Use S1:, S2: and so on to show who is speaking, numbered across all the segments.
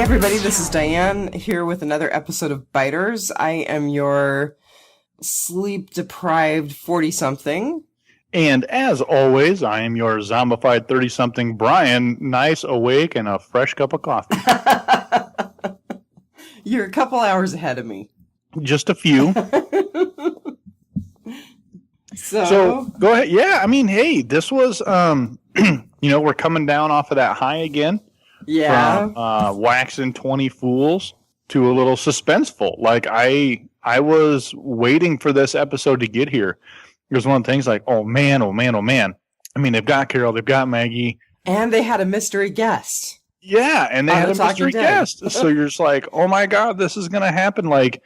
S1: everybody, this is Diane here with another episode of Biters. I am your sleep-deprived 40-something.
S2: And as always, I am your zombified 30-something Brian, nice, awake, and a fresh cup of coffee.
S1: You're a couple hours ahead of me.
S2: Just a few. So, go ahead. Yeah, I mean, hey, this was, we're coming down off of that high again.
S1: Yeah.
S2: From waxing 20 fools to a little suspenseful. Like, I was waiting for this episode to get here. It was one of the things like, oh man. I mean, they've got Carol, they've got Maggie.
S1: And they had a mystery guest.
S2: Yeah, and they had a mystery guest. So you're just like, oh my God, this is going to happen. Like,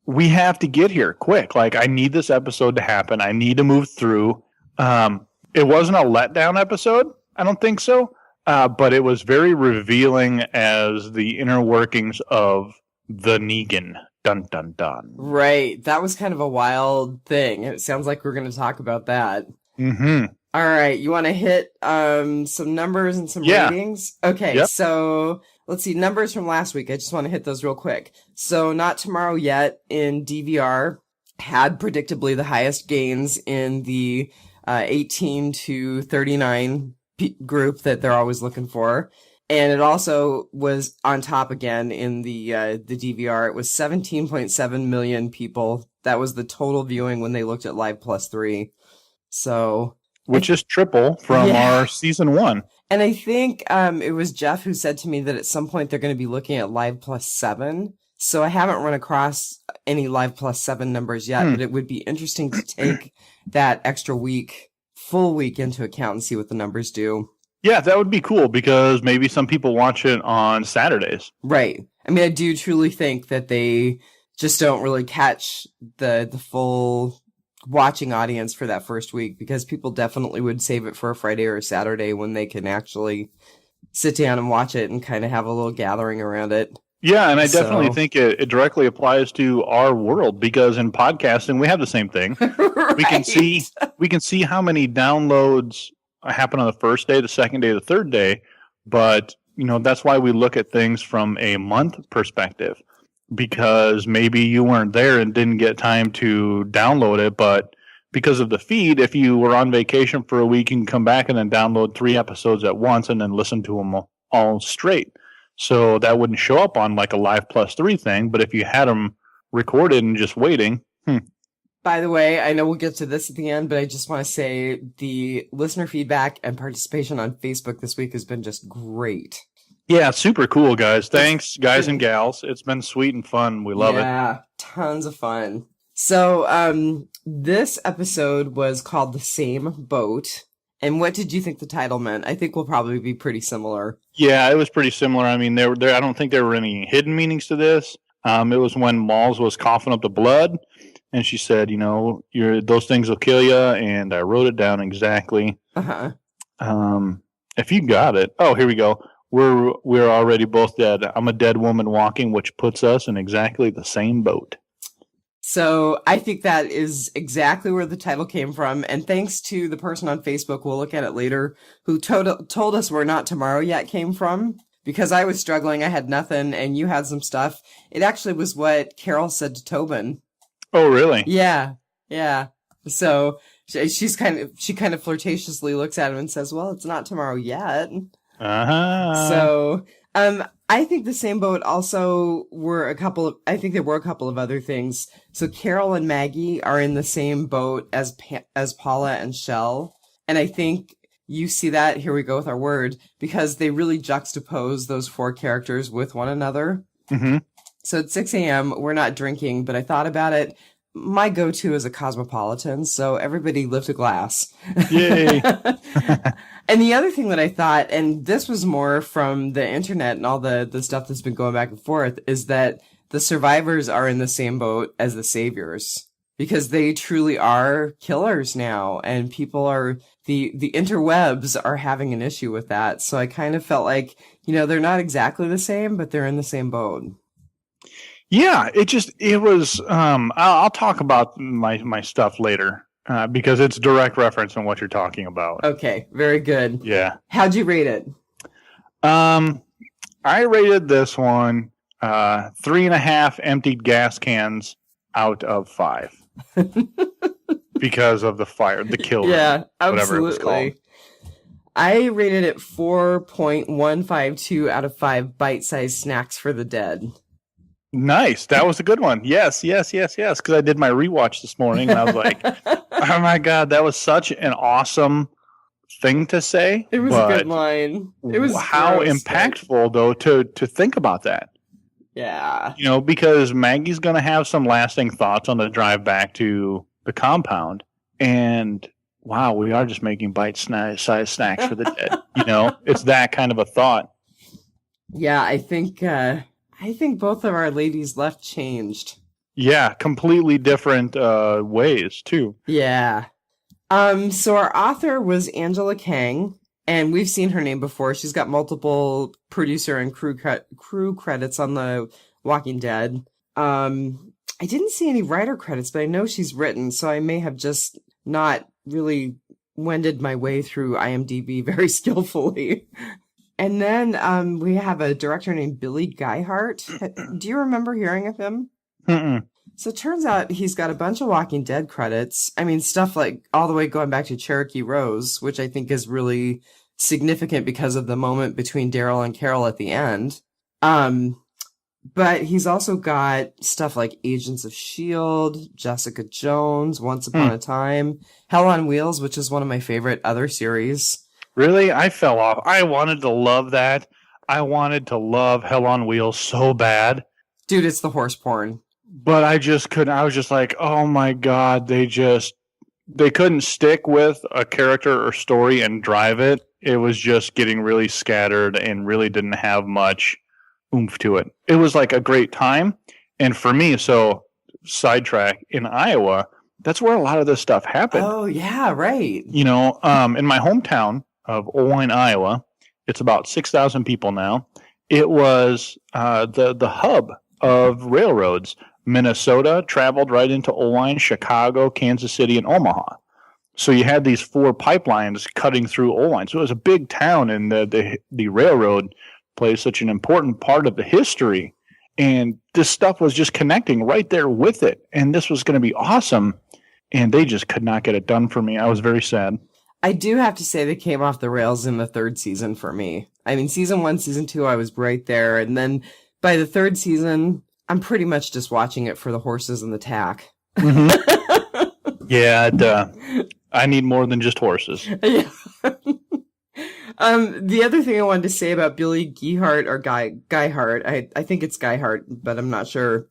S2: we have to get here quick. Like, I need this episode to happen. I need to move through. It wasn't a letdown episode. I don't think so. But it was very revealing as the inner workings of the Negan. Dun, dun, dun.
S1: Right. That was kind of a wild thing. It sounds like we're going to talk about that.
S2: Mm-hmm.
S1: All right. You want to hit some numbers and some ratings? Okay. Yep. So let's see. Numbers from last week. I just want to hit those real quick. So Not Tomorrow Yet in DVR had predictably the highest gains in the 18 to 39 group that they're always looking for. And it also was on top again in the DVR. It was 17.7 million people. That was the total viewing when they looked at Live Plus 3. So,
S2: which is triple from our season 1.
S1: And I think it was Jeff who said to me that at some point they're going to be looking at Live Plus 7. So I haven't run across any Live Plus 7 numbers yet, but it would be interesting to take that extra full week into account and see what the numbers do.
S2: Yeah, that would be cool because maybe some people watch it on Saturdays.
S1: Right. I mean, I do truly think that they just don't really catch the full watching audience for that first week because people definitely would save it for a Friday or a Saturday when they can actually sit down and watch it and kind of have a little gathering around it.
S2: Yeah, and I definitely think it directly applies to our world because in podcasting we have the same thing. Right. We can see how many downloads happen on the first day, the second day, the third day, but that's why we look at things from a month perspective because maybe you weren't there and didn't get time to download it, but because of the feed, if you were on vacation for a week, you can come back and then download 3 episodes at once and then listen to them all straight. So that wouldn't show up on like a Live Plus 3 thing, but if you had them recorded and just waiting.
S1: By the way, I know we'll get to this at the end, but I just want to say the listener feedback and participation on Facebook this week has been just great.
S2: Yeah, super cool, guys. Thanks, guys and gals. It's been sweet and fun. We love it.
S1: Yeah, tons of fun. So this episode was called The Same Boat. And what did you think the title meant? I think we'll probably be pretty similar.
S2: Yeah, it was pretty similar. I mean, there. I don't think there were any hidden meanings to this. It was when Malls was coughing up the blood, and she said, those things will kill you, and I wrote it down exactly.
S1: Uh-huh.
S2: If you got it. Oh, here we go. We're already both dead. I'm a dead woman walking, which puts us in exactly the same boat.
S1: So I think that is exactly where the title came from. And thanks to the person on Facebook, we'll look at it later, who told us where Not Tomorrow Yet came from. Because I was struggling, I had nothing, and you had some stuff. It actually was what Carol said to Tobin.
S2: Oh, really?
S1: Yeah. So she kind of flirtatiously looks at him and says, well, it's not tomorrow yet.
S2: Uh-huh.
S1: So, I think The Same Boat also were there were a couple of other things. So Carol and Maggie are in the same boat as Paula and Shell. And I think you see that, here we go with our word, because they really juxtapose those 4 characters with one another.
S2: Mm-hmm.
S1: So at 6 a.m., we're not drinking, but I thought about it. My go-to is a Cosmopolitan, so everybody lift a glass.
S2: Yay!
S1: And the other thing that I thought, and this was more from the internet and all the stuff that's been going back and forth, is that the survivors are in the same boat as the saviors. Because they truly are killers now, and people are, the interwebs are having an issue with that. So I kind of felt like, they're not exactly the same, but they're in the same boat.
S2: Yeah, it was, I'll talk about my stuff later, because it's direct reference on what you're talking about.
S1: Okay, very good.
S2: Yeah.
S1: How'd you rate it?
S2: I rated this one 3.5 emptied gas cans out of 5 because of the fire, the kill room,
S1: yeah,
S2: whatever it was called.
S1: I rated it 4.152 out of 5 bite-sized snacks for the dead.
S2: Nice. That was a good one. Yes. Because I did my rewatch this morning, and I was like, oh my God, that was such an awesome thing to say.
S1: It was a good line. It was
S2: how impactful, though, to think about that.
S1: Yeah.
S2: Because Maggie's going to have some lasting thoughts on the drive back to the compound, and wow, we are just making bite-sized snacks for the dead. It's that kind of a thought.
S1: Yeah, I think both of our ladies left changed.
S2: Yeah, completely different ways too.
S1: Yeah. So our author was Angela Kang, and we've seen her name before. She's got multiple producer and crew credits on The Walking Dead. I didn't see any writer credits, but I know she's written, so I may have just not really wended my way through IMDb very skillfully. And then we have a director named Billy Geihart. Do you remember hearing of him?
S2: Mm-mm.
S1: So it turns out he's got a bunch of Walking Dead credits. I mean, stuff like all the way going back to Cherokee Rose, which I think is really significant because of the moment between Daryl and Carol at the end. But he's also got stuff like Agents of S.H.I.E.L.D., Jessica Jones, Once Upon a Time, Hell on Wheels, which is one of my favorite other series.
S2: Really? I fell off. I wanted to love that. I wanted to love Hell on Wheels so bad.
S1: Dude, it's the horse porn.
S2: But I just couldn't. I was just like, oh my God, they couldn't stick with a character or story and drive it. It was just getting really scattered and really didn't have much oomph to it. It was like a great time. And for me, so sidetrack, in Iowa, that's where a lot of this stuff happened.
S1: Oh, yeah, right.
S2: In my hometown of Owine, Iowa, it's about 6,000 people now. It was the hub of railroads. Minnesota traveled right into Owine, Chicago, Kansas City, and Omaha. So you had these 4 pipelines cutting through Owine. So it was a big town, and the railroad plays such an important part of the history. And this stuff was just connecting right there with it. And this was going to be awesome. And they just could not get it done for me. I was very sad.
S1: I do have to say they came off the rails in the 3rd season for me. I mean, season 1, season 2, I was right there. And then by the 3rd season, I'm pretty much just watching it for the horses and the tack.
S2: Mm-hmm. Yeah, I need more than just horses.
S1: Yeah. The other thing I wanted to say about Billy Geihart, or Geihart, I think it's Geihart, but I'm not sure,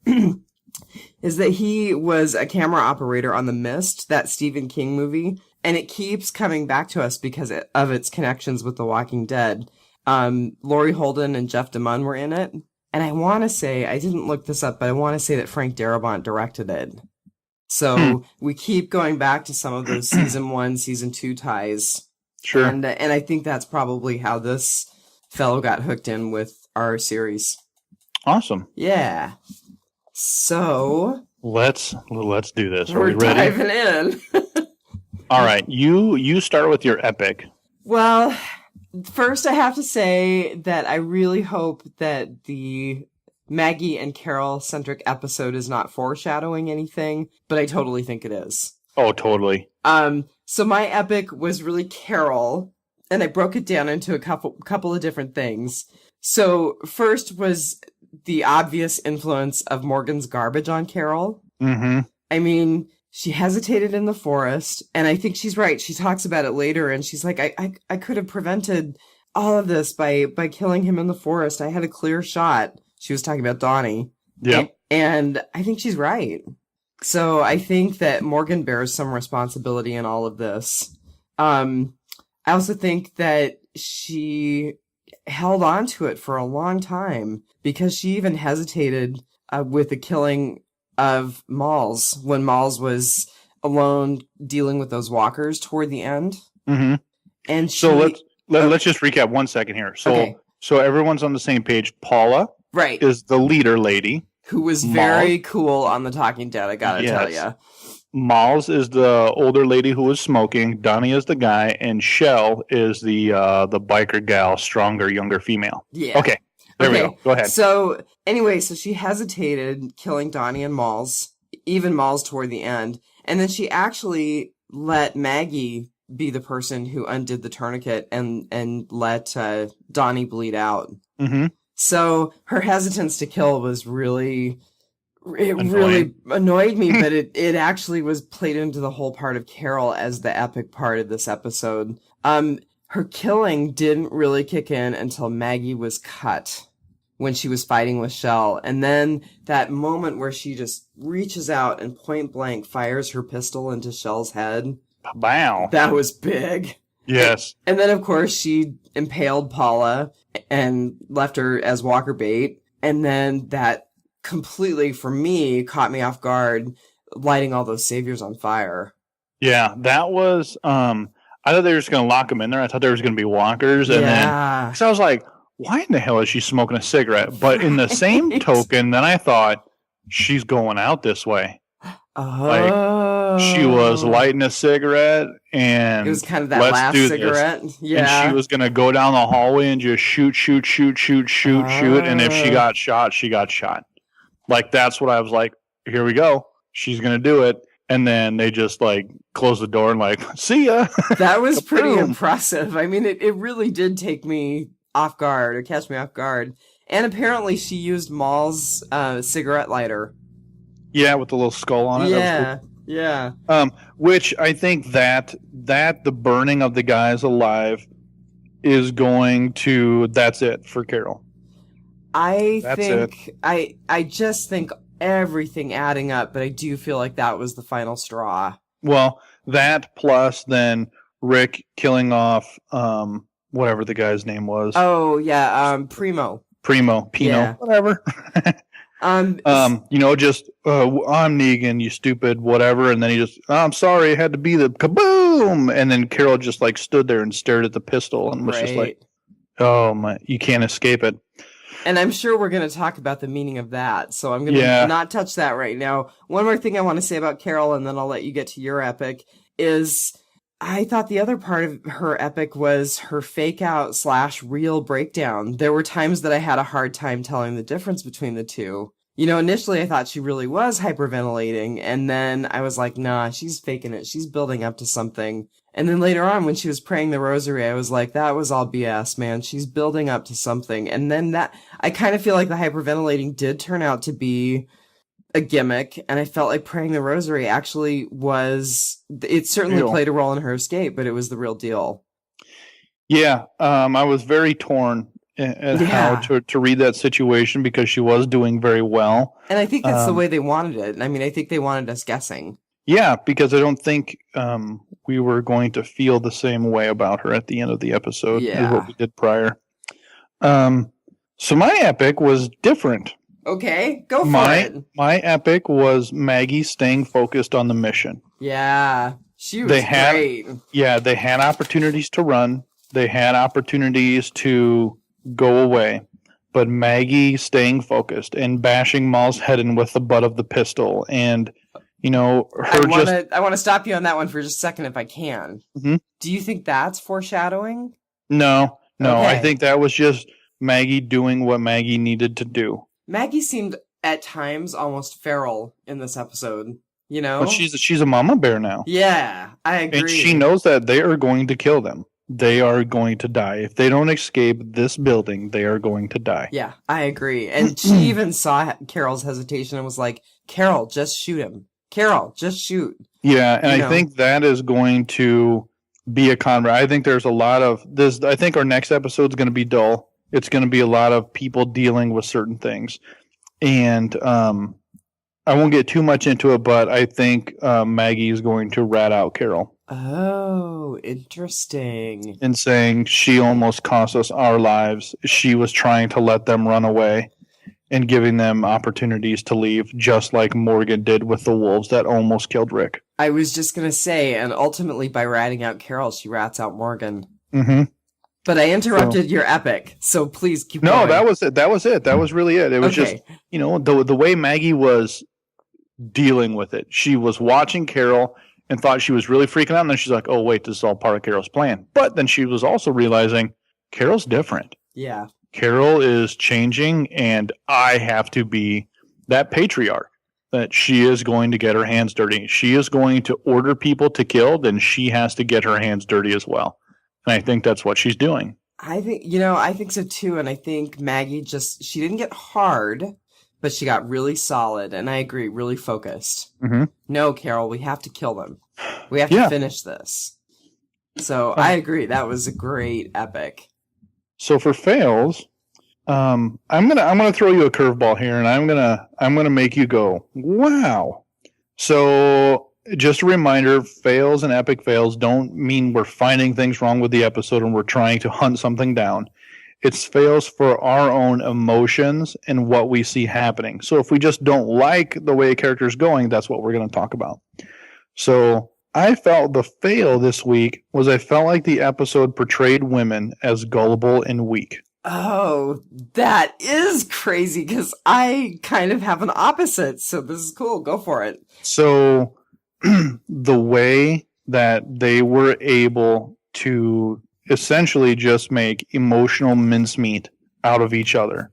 S1: is that he was a camera operator on The Mist, that Stephen King movie, and it keeps coming back to us because of its connections with The Walking Dead. Laurie Holden and Jeff DeMunn were in it, and I want to say, I didn't look this up, but I want to say that Frank Darabont directed it. So we keep going back to some of those season 1, season 2 ties.
S2: Sure.
S1: And I think that's probably how this fellow got hooked in with our series.
S2: Awesome.
S1: Yeah. So
S2: let's do this. Are
S1: we're
S2: we ready?
S1: diving in.
S2: All right. You start with your epic.
S1: Well, first I have to say that I really hope that the Maggie and Carol centric episode is not foreshadowing anything, but I totally think it is.
S2: Oh, totally.
S1: So my epic was really Carol, and I broke it down into a couple of different things. So first was the obvious influence of Morgan's garbage on Carol.
S2: Mm-hmm.
S1: I mean, she hesitated in the forest, and I think she's right. She talks about it later, and she's like, I could have prevented all of this by killing him in the forest. I had a clear shot. She was talking about Donnie.
S2: Yeah.
S1: And I think she's right. So I think that Morgan bears some responsibility in all of this. I also think that she held on to it for a long time because she even hesitated with the killing of Malls when Malls was alone dealing with those walkers toward the end.
S2: Mm-hmm.
S1: And
S2: so let's just recap 1 second here. So everyone's on the same page. Paula,
S1: right,
S2: is the leader lady.
S1: Who was very cool on The Talking Dead, I gotta tell you.
S2: Malls is the older lady who was smoking. Donnie is the guy, and Shell is the biker gal, stronger, younger female.
S1: Yeah.
S2: Okay. There we go. Go ahead.
S1: So anyway, so she hesitated killing Donnie and Malls, even Malls toward the end. And then she actually let Maggie be the person who undid the tourniquet and let Donnie bleed out.
S2: Mm-hmm.
S1: So her hesitance to kill was really annoyed me, but it actually was played into the whole part of Carol as the epic part of this episode. Her killing didn't really kick in until Maggie was cut when she was fighting with Shell. And then that moment where she just reaches out and point blank fires her pistol into Shell's head.
S2: Wow.
S1: That was big.
S2: Yes.
S1: And then, of course, she impaled Paula and left her as walker bait. And then that completely, for me, caught me off guard, lighting all those saviors on fire.
S2: Yeah, that was... I thought they were just going to lock them in there. I thought there was going to be walkers. And then, so I was like, why in the hell is she smoking a cigarette? But in the same token, then I thought, she's going out this way. Like, she was lighting a cigarette, and
S1: it was kind of that last cigarette. Yeah.
S2: And she was going to go down the hallway and just shoot. And if she got shot, she got shot. Like, that's what I was like, here we go. She's going to do it. And then they just, like, close the door and, like, see ya.
S1: That was pretty impressive. I mean, it really did take me off guard, or catch me off guard. And apparently she used Maul's cigarette lighter.
S2: Yeah, with the little skull on it.
S1: Yeah, yeah.
S2: Which I think that the burning of the guys alive is going to... That's it for Carol.
S1: I just think... everything adding up, but I do feel like that was the final straw.
S2: Well, that plus then Rick killing off whatever the guy's name was.
S1: Oh yeah, Pino,
S2: yeah. Whatever. Just I'm Negan, you stupid, whatever, and then he just, I'm sorry, it had to be the kaboom, and then Carol just like stood there and stared at the pistol and was just like, oh my, you can't escape it.
S1: And I'm sure we're going to talk about the meaning of that, so I'm going to not touch that right now. One more thing I want to say about Carol, and then I'll let you get to your epic, is I thought the other part of her epic was her fake-out / real breakdown. There were times that I had a hard time telling the difference between the two. You know, initially I thought she really was hyperventilating, and then I was like, nah, she's faking it. She's building up to something. And then later on, when she was praying the rosary, I was like, that was all BS, man. She's building up to something. And then I kind of feel like the hyperventilating did turn out to be a gimmick, and I felt like praying the rosary actually was, it certainly played a role in her escape, but it was the real deal.
S2: Yeah, I was very torn at how to read that situation, because she was doing very well. And I think
S1: that's the way they wanted it. I mean, I think they wanted us guessing.
S2: Yeah, because I don't think we were going to feel the same way about her at the end of the episode as what we did prior. So my epic was different.
S1: Okay, go for it.
S2: My epic was Maggie staying focused on the mission.
S1: Yeah, she was great.
S2: Yeah, they had opportunities to run. They had opportunities to go away. But Maggie staying focused and bashing Maul's head in with the butt of the pistol, and you know, I
S1: want to stop you on that one for just a second if I can.
S2: Mm-hmm.
S1: Do you think that's foreshadowing?
S2: No. Okay. I think that was just Maggie doing what Maggie needed to do.
S1: Maggie seemed at times almost feral in this episode, you know?
S2: But she's a mama bear now.
S1: Yeah, I agree.
S2: And she knows that they are going to kill them. They are going to die. If they don't escape this building, they are going to die.
S1: Yeah, I agree. And she even saw Carol's hesitation and was like, Carol, just shoot him. Carol, just shoot.
S2: Yeah, and I think that is going to be a convert. I think there's a lot of this. I think our next episode is going to be dull. It's going to be a lot of people dealing with certain things. And I won't get too much into it, but I think Maggie is going to rat out Carol.
S1: Oh, interesting.
S2: And saying she almost cost us our lives. She was trying to let them run away and giving them opportunities to leave, just like Morgan did with the wolves that almost killed Rick.
S1: I was just going to say, and ultimately by ratting out Carol, she rats out Morgan.
S2: Mm-hmm.
S1: But I interrupted your epic, so please keep going.
S2: No, that was it. That was it. That was really it. It was just, you know, the way Maggie was dealing with it. She was watching Carol and thought she was really freaking out, and then she's like, oh, wait, this is all part of Carol's plan. But then she was also realizing Carol's different.
S1: Yeah.
S2: Carol is changing, and I have to be that patriarch, that she is going to get her hands dirty. She is going to order people to kill, then she has to get her hands dirty as well. And I think that's what she's doing.
S1: I think so too. And I think Maggie she didn't get hard, but she got really solid. And I agree, really focused.
S2: Mm-hmm.
S1: No, Carol, we have to kill them. We have to finish this. So I agree. That was a great epic.
S2: So for fails, I'm gonna throw you a curveball here, and I'm gonna make you go, wow. So just a reminder, fails and epic fails don't mean we're finding things wrong with the episode and we're trying to hunt something down. It's fails for our own emotions and what we see happening. So if we just don't like the way a character is going, that's what we're going to talk about. So I felt the fail this week was I felt like the episode portrayed women as gullible and weak.
S1: Oh, that is crazy because I kind of have an opposite. So this is cool. Go for it.
S2: So the way that they were able to essentially just make emotional mincemeat out of each other.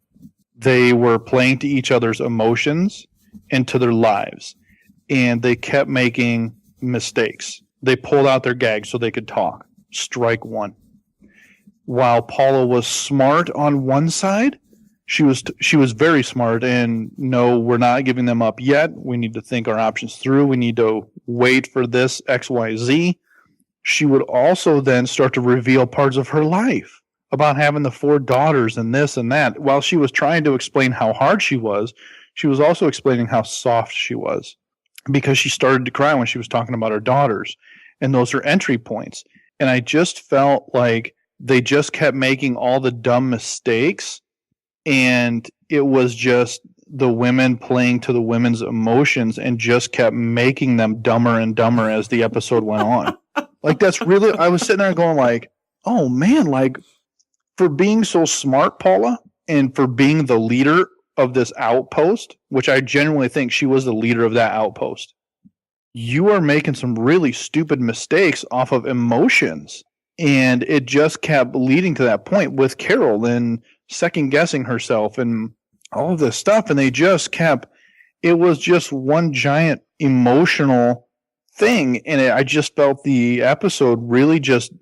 S2: They were playing to each other's emotions and to their lives. And they kept making mistakes. They pulled out their gags so they could talk. Strike one. While Paula was smart on one side, she was very smart, and no, we're not giving them up yet. We need to think our options through. We need to wait for this XYZ. She would also then start to reveal parts of her life about having the 4 daughters and this and that. While she was trying to explain how hard she was also explaining how soft she was, because she started to cry when she was talking about her daughters. And those are entry points. And I just felt like they just kept making all the dumb mistakes, and it was just the women playing to the women's emotions and just kept making them dumber and dumber as the episode went on. Like, that's really, I was sitting there going like, oh man, like, for being so smart, Paula, and for being the leader of this outpost, which I genuinely think she was the leader of that outpost, you are making some really stupid mistakes off of emotions. And it just kept leading to that point with Carol and second guessing herself and all of this stuff. And they just kept, it was just one giant emotional thing. And I just felt the episode really just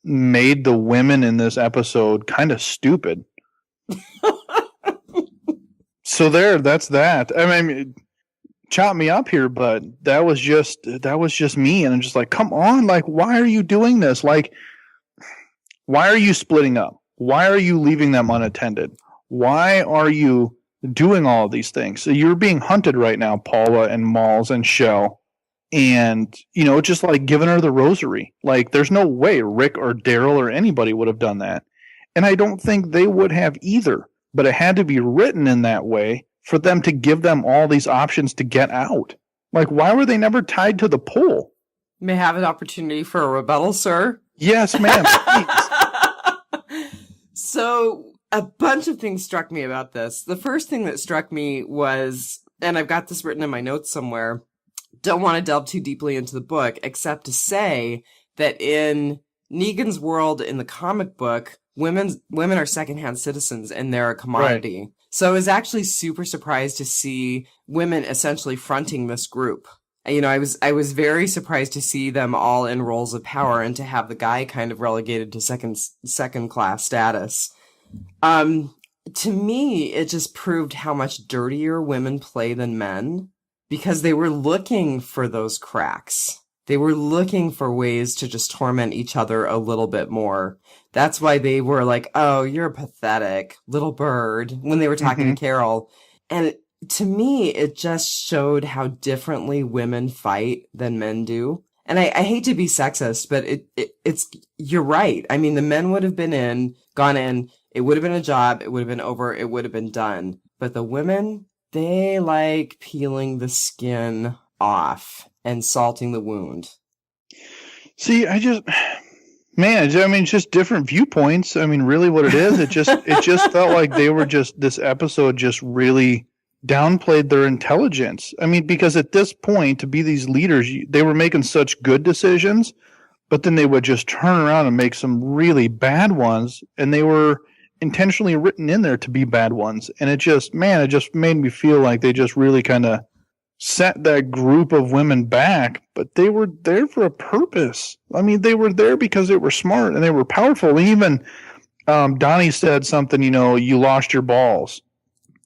S2: made the women in this episode kind of stupid. So that's that. I mean, chop me up here, but that was just me. And I'm just like, come on, like, why are you doing this? Like, why are you splitting up? Why are you leaving them unattended? Why are you doing all of these things? So you're being hunted right now, Paula and Malls and Shell. And, just like giving her the rosary. Like, there's no way Rick or Daryl or anybody would have done that. And I don't think they would have either. But it had to be written in that way for them to give them all these options to get out. Like, why were they never tied to the pole?
S1: May I have an opportunity for a rebuttal, sir?
S2: Yes, ma'am.
S1: So a bunch of things struck me about this. The first thing that struck me was, and I've got this written in my notes somewhere, don't want to delve too deeply into the book, except to say that in Negan's world in the comic book, women are secondhand citizens and they're a commodity. Right. So I was actually super surprised to see women essentially fronting this group. I was very surprised to see them all in roles of power and to have the guy kind of relegated to second class status. To me, it just proved how much dirtier women play than men, because they were looking for those cracks. They were looking for ways to just torment each other a little bit more. That's why they were like, oh, you're a pathetic little bird, when they were talking to Carol. And to me, it just showed how differently women fight than men do. And I hate to be sexist, but it's you're right. I mean, the men would have gone in, it would have been a job, it would have been over, it would have been done. But the women, they like peeling the skin off and salting the wound.
S2: See, it's just different viewpoints. I mean, really what it is, it just felt like they were this episode just really downplayed their intelligence. I mean, because at this point, to be these leaders, they were making such good decisions, but then they would just turn around and make some really bad ones. And they were intentionally written in there to be bad ones. And it just made me feel like they just really kind of set that group of women back, but they were there for a purpose. I mean, they were there because they were smart and they were powerful. Even Donnie said something, you lost your balls.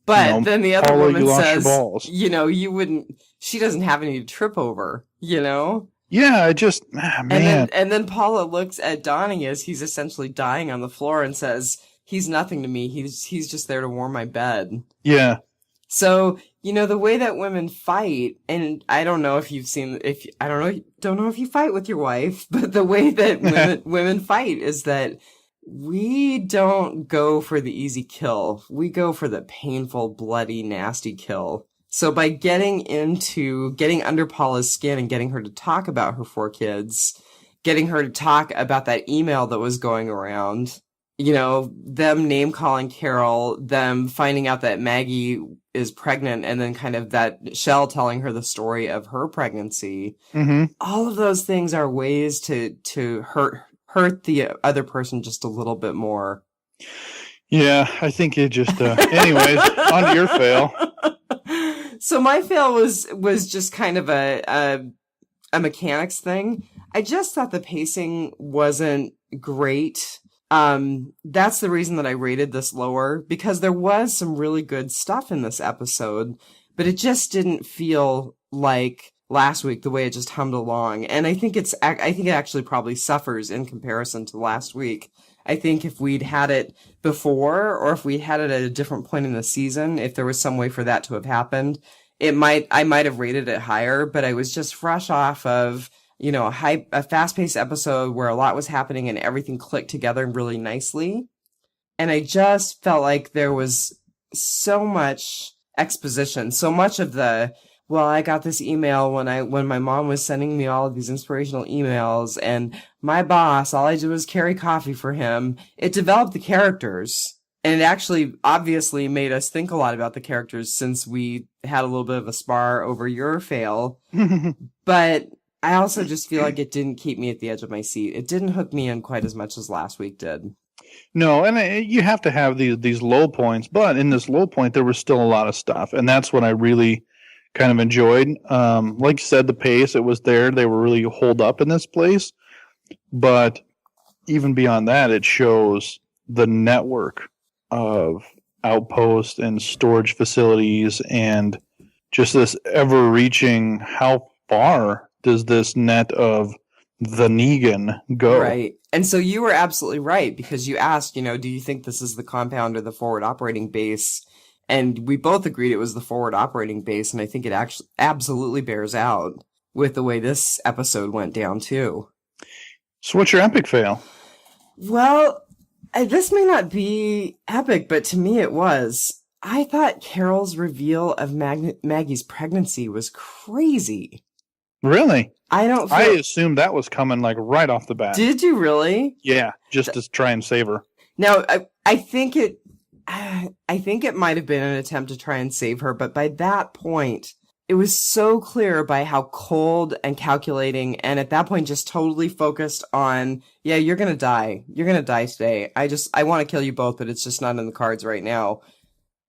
S1: But then the other woman says, you wouldn't, she doesn't have any to trip over,
S2: Yeah, it just, man.
S1: And then Paula looks at Donnie as he's essentially dying on the floor and says, he's nothing to me. He's just there to warm my bed.
S2: Yeah.
S1: So, the way that women fight, and I don't know if you've seen, don't know if you fight with your wife, but the way that women fight is that we don't go for the easy kill. We go for the painful, bloody, nasty kill. So by getting under Paula's skin and getting her to talk about her 4 kids, getting her to talk about that email that was going around, them name-calling Carol, them finding out that Maggie is pregnant, and then kind of that Shell telling her the story of her pregnancy.
S2: Mm-hmm.
S1: All of those things are ways to hurt the other person just a little bit more.
S2: Yeah, I think it just, anyways, on to your fail.
S1: So my fail was just kind of a mechanics thing. I just thought the pacing wasn't great. That's the reason that I rated this lower, because there was some really good stuff in this episode, but it just didn't feel like last week, the way it just hummed along. And I think it actually probably suffers in comparison to last week. I think if we'd had it before, or if we had it at a different point in the season, if there was some way for that to have happened, I might have rated it higher, but I was just fresh off of, a fast-paced episode where a lot was happening and everything clicked together really nicely. And I just felt like there was so much exposition, so much of the, well, I got this email when my mom was sending me all of these inspirational emails, and my boss, all I did was carry coffee for him. It developed the characters, and it actually obviously made us think a lot about the characters, since we had a little bit of a spar over your fail. But I also just feel like it didn't keep me at the edge of my seat. It didn't hook me in quite as much as last week did.
S2: No, and you have to have these low points, but in this low point, there was still a lot of stuff, and that's what I really kind of enjoyed. Like you said, the pace, it was there. They were really holed up in this place. But even beyond that, it shows the network of outposts and storage facilities, and just this ever-reaching, how far does this net of the Negan go?
S1: Right. And so you were absolutely right, because you asked, do you think this is the compound or the forward operating base? And we both agreed it was the forward operating base, and I think it actually absolutely bears out with the way this episode went down, too.
S2: So what's your epic fail?
S1: Well, this may not be epic, but to me it was. I thought Carol's reveal of Maggie's pregnancy was crazy.
S2: Really?
S1: I
S2: assumed that was coming like right off the bat.
S1: Did you really?
S2: Yeah, just to try and save her.
S1: Now, I think it might have been an attempt to try and save her, but by that point, it was so clear by how cold and calculating, and at that point just totally focused on, yeah, you're gonna die. You're gonna die today. I want to kill you both, but it's just not in the cards right now.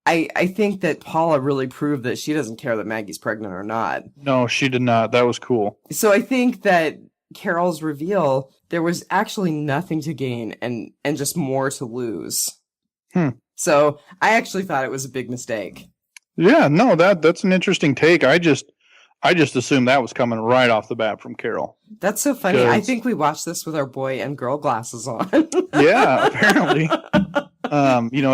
S1: I think that Paula really proved that she doesn't care that Maggie's pregnant or not.
S2: No, she did not. That was cool.
S1: So I think that Carol's reveal, there was actually nothing to gain and just more to lose. So I actually thought it was a big mistake.
S2: Yeah, no, that's an interesting take. I just assumed that was coming right off the bat from Carol.
S1: That's so funny. I think we watched this with our boy and girl glasses on.
S2: Yeah, apparently.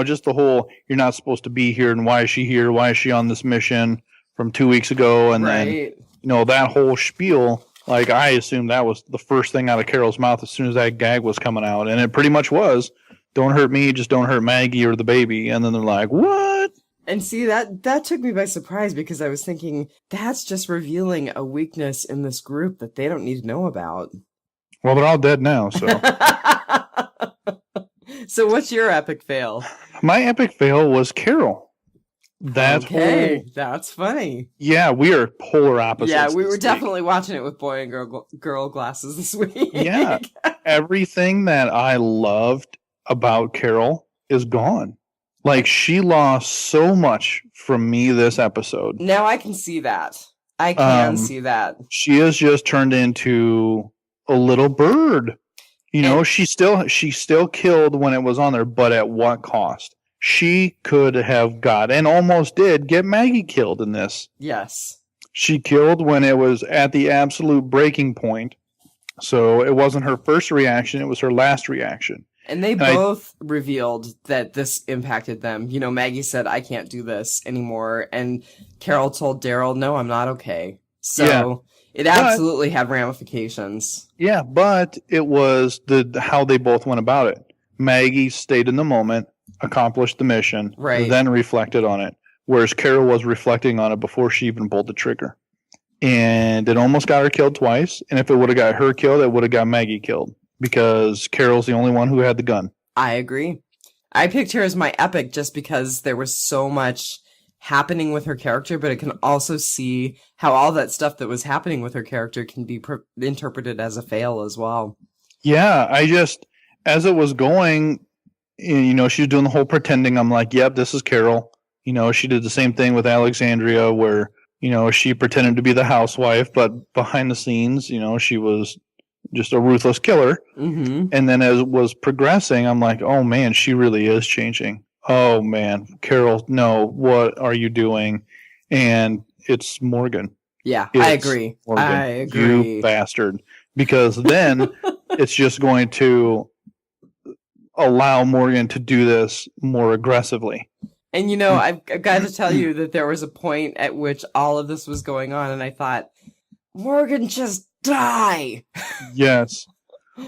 S2: Just the whole, you're not supposed to be here, and why is she here? Why is she on this mission from 2 weeks ago? And
S1: right.
S2: Then, that whole spiel, like, I assumed that was the first thing out of Carol's mouth as soon as that gag was coming out. And it pretty much was, don't hurt me, just don't hurt Maggie or the baby. And then they're like, what?
S1: And see, that took me by surprise, because I was thinking, that's just revealing a weakness in this group that they don't need to know about.
S2: Well, they're all dead now, so.
S1: So what's your epic fail?
S2: My epic fail was Carol. That's
S1: funny.
S2: Yeah, we are polar opposites.
S1: Yeah, we were definitely watching it with boy and girl glasses this week.
S2: Yeah, everything that I loved about Carol is gone. Like, she lost so much from me this episode.
S1: Now I can see that. I can see that.
S2: She has just turned into a little bird. You know, she still killed when it was on there, but at what cost? She could have got, and almost did, get Maggie killed in this.
S1: Yes.
S2: She killed when it was at the absolute breaking point. So it wasn't her first reaction, it was her last reaction.
S1: And they both revealed that this impacted them. You know, Maggie said, I can't do this anymore. And Carol told Daryl, no, I'm not okay. So it absolutely had ramifications.
S2: Yeah, but it was how they both went about it. Maggie stayed in the moment, accomplished the mission, then reflected on it. Whereas Carol was reflecting on it before she even pulled the trigger. And it almost got her killed twice. And if it would have got her killed, it would have got Maggie killed. Because Carol's the only one who had the gun.
S1: I agree. I picked her as my epic just because there was so much happening with her character, but I can also see how all that stuff that was happening with her character can be interpreted as a fail as well.
S2: Yeah, as it was going, you know, she was doing the whole pretending. I'm like, yep, this is Carol. You know, she did the same thing with Alexandria where, you know, she pretended to be the housewife, but behind the scenes, you know, she was just a ruthless killer.
S1: Mm-hmm.
S2: And then as it was progressing, I'm like, oh man, she really is changing. Oh man, Carol, no, what are you doing? And it's Morgan.
S1: Yeah, I agree.
S2: Morgan,
S1: I agree.
S2: You bastard. Because then it's just going to allow Morgan to do this more aggressively.
S1: And you know, I've got to tell you that there was a point at which all of this was going on, and I thought, Morgan, just die.
S2: Yes.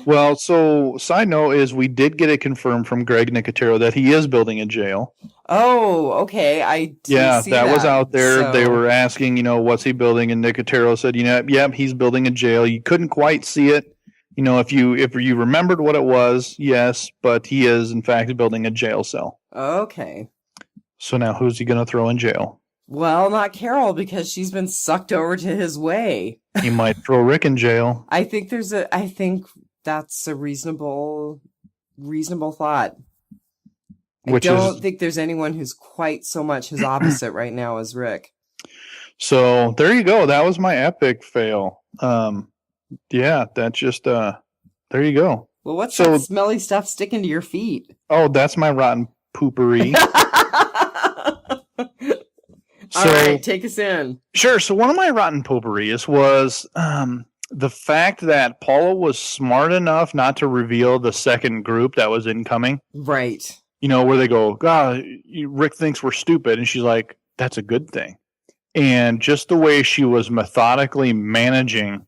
S2: Well, so side note is we did get it confirmed from Greg Nicotero that he is building a jail.
S1: Oh, okay. I didn't see that.
S2: Was out there. So... They were asking, you know, what's he building? And Nicotero said, you know, yep, he's building a jail. You couldn't quite see it. You know, if you remembered what it was, yes, but he is in fact building a jail cell.
S1: Okay. So
S2: now who's he going to throw in jail?
S1: Well, not Carol, because she's been sucked over to his way.
S2: He might throw Rick in jail.
S1: I think that's a reasonable thought. I don't think there's anyone who's quite so much his opposite right now as Rick.
S2: So there you go. That was my epic fail. Yeah, that's just there you go.
S1: Well, what's that smelly stuff sticking to your feet?
S2: Oh, that's my rotten poopery.
S1: All right, take us in.
S2: Sure. So one of my rotten pooperies was the fact that Paula was smart enough not to reveal the second group that was incoming.
S1: Right.
S2: You know, where they go, God, Rick thinks we're stupid. And she's like, that's a good thing. And just the way she was methodically managing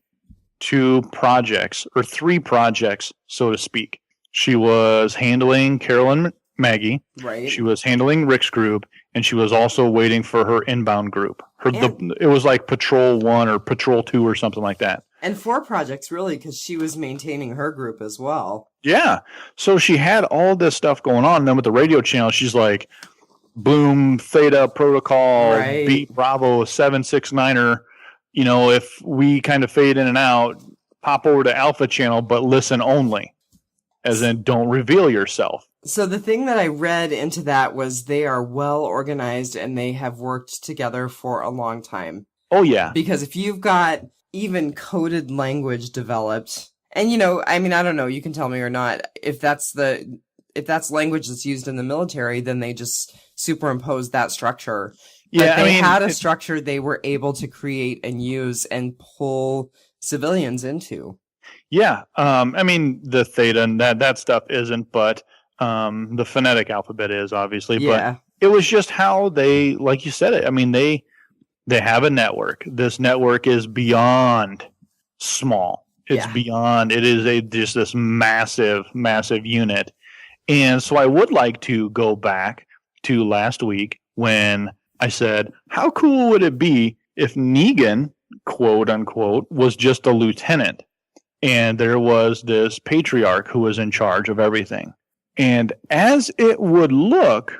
S2: 2 projects, or 3 projects, so to speak. She was handling Carol and Maggie.
S1: Right.
S2: She was handling Rick's group. And she was also waiting for her inbound group. It was like Patrol 1 or Patrol 2 or something like that.
S1: And 4 projects, really, because she was maintaining her group as well.
S2: Yeah. So she had all this stuff going on. And then with the radio channel, she's like, boom, Theta Protocol, beat Bravo 769er. You know, if we kind of fade in and out, pop over to Alpha channel, but listen only. As in, don't reveal yourself.
S1: So the thing that I read into that was they are well organized and they have worked together for a long time.
S2: Oh, yeah.
S1: Because if you've got even coded language developed, and you know, I mean, I don't know, you can tell me or not, if that's language that's used in the military, then they just superimpose that structure.
S2: Yeah,
S1: but they had a structure they were able to create and use and pull civilians into.
S2: Yeah. I mean, the Theta and that stuff isn't, but the phonetic alphabet is obviously, but it was just how they, like you said it. I mean, they have a network. This network is beyond small. It's beyond, it is just this massive, massive unit. And so I would like to go back to last week when I said, how cool would it be if Negan, quote unquote, was just a lieutenant and there was this patriarch who was in charge of everything? And as it would look,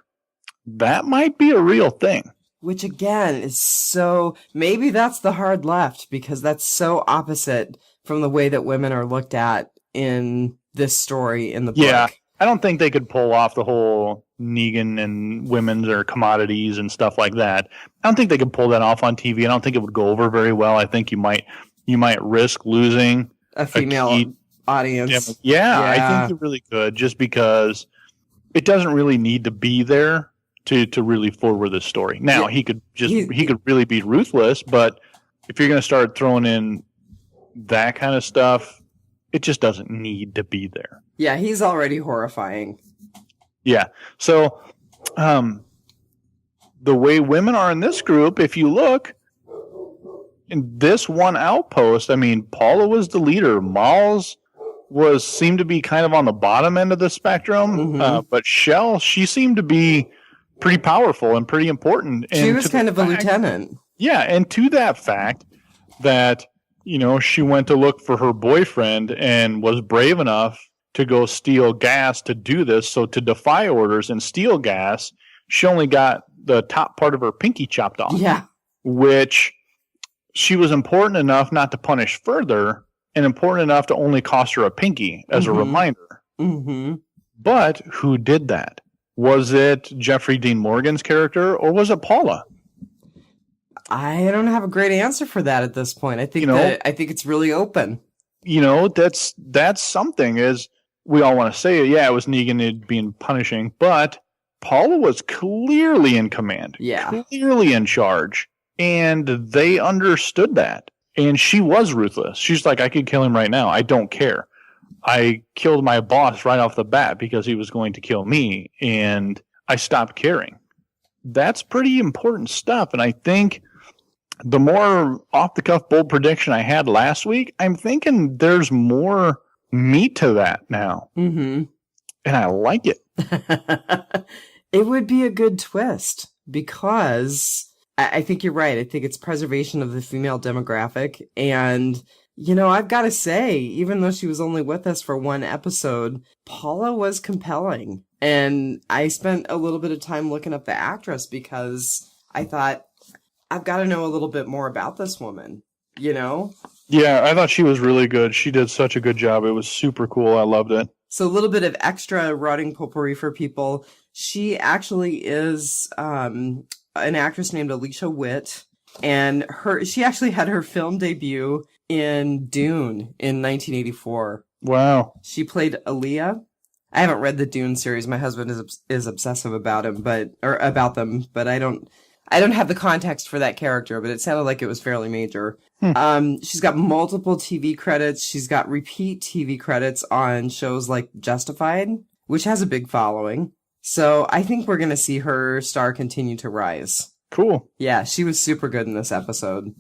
S2: that might be a real thing.
S1: Which again is so, maybe that's the hard left, because that's so opposite from the way that women are looked at in this story in the book.
S2: Yeah, I don't think they could pull off the whole Negan and women's are commodities and stuff like that. I don't think they could pull that off on TV. I don't think it would go over very well. I think you might risk losing
S1: a female audience.
S2: Yeah, I think you really could, just because it doesn't really need to be there to really forward the story. Now, he could really be ruthless, but if you're going to start throwing in that kind of stuff, it just doesn't need to be there.
S1: Yeah, he's already horrifying.
S2: Yeah. So, the way women are in this group, if you look in this one outpost, I mean, Paula was the leader. Malls seemed to be kind of on the bottom end of the spectrum. But Shell, she seemed to be pretty powerful and pretty important.
S1: She was kind of a lieutenant.
S2: Yeah. And to that fact that, she went to look for her boyfriend and was brave enough to go steal gas to do this. So to defy orders and steal gas, she only got the top part of her pinky chopped off.
S1: Yeah.
S2: Which she was important enough not to punish further and important enough to only cost her a pinky as a reminder. But who did that? Was it Jeffrey Dean Morgan's character or was it Paula?
S1: I don't have a great answer for that at this point. I think I think it's really open.
S2: That's something, is we all want to say, it was Negan being punishing, but Paula was clearly in command.
S1: Yeah.
S2: Clearly in charge. And they understood that. And she was ruthless. She's like, I could kill him right now. I don't care. I killed my boss right off the bat because he was going to kill me. And I stopped caring. That's pretty important stuff. And I think the more off-the-cuff bold prediction I had last week, I'm thinking there's more meat to that now. And I like it.
S1: It would be a good twist because I think you're right. I think it's preservation of the female demographic. And, I've got to say, even though she was only with us for one episode, Paula was compelling. And I spent a little bit of time looking up the actress because I thought, I've got to know a little bit more about this woman, Yeah,
S2: I thought she was really good. She did such a good job. It was super cool. I loved it.
S1: So a little bit of extra rotting potpourri for people. She actually is an actress named Alicia Witt, and she actually had her film debut in Dune in 1984.
S2: Wow.
S1: She played Aaliyah. I haven't read the Dune series. My husband is obsessive about them, but I don't have the context for that character, but it sounded like it was fairly major. She's got multiple TV credits. She's got repeat TV credits on shows like Justified, which has a big following. So I think we're going to see her star continue to rise.
S2: Cool.
S1: Yeah, she was super good in this episode.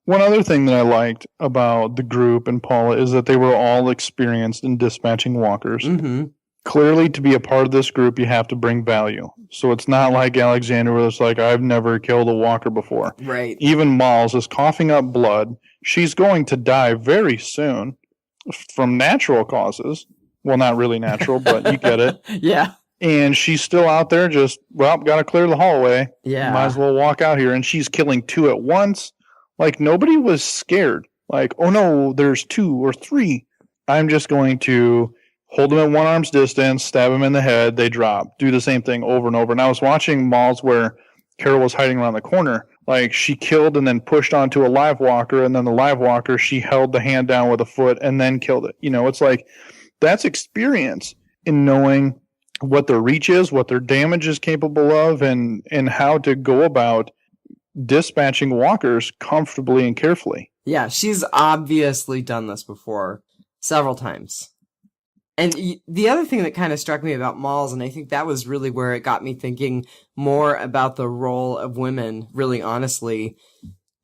S2: One other thing that I liked about the group and Paula is that they were all experienced in dispatching walkers. Clearly, to be a part of this group, you have to bring value. So it's not like Alexander where it's like, I've never killed a walker before.
S1: Right.
S2: Even Malls is coughing up blood. She's going to die very soon from natural causes. Well, not really natural, but you get it.
S1: Yeah.
S2: And she's still out there just, got to clear the hallway.
S1: Yeah.
S2: Might as well walk out here. And she's killing two at once. Like, nobody was scared. Like, oh no, there's two or three. I'm just going to hold them at one arm's distance, stab them in the head, they drop. Do the same thing over and over. And I was watching Malls where Carol was hiding around the corner. Like, she killed and then pushed onto a live walker, and then the live walker, she held the hand down with a foot and then killed it. It's like, that's experience in knowing what their reach is, what their damage is capable of, and how to go about dispatching walkers comfortably and carefully.
S1: Yeah, she's obviously done this before several times. And the other thing that kind of struck me about Malls, and I think that was really where it got me thinking more about the role of women, really honestly.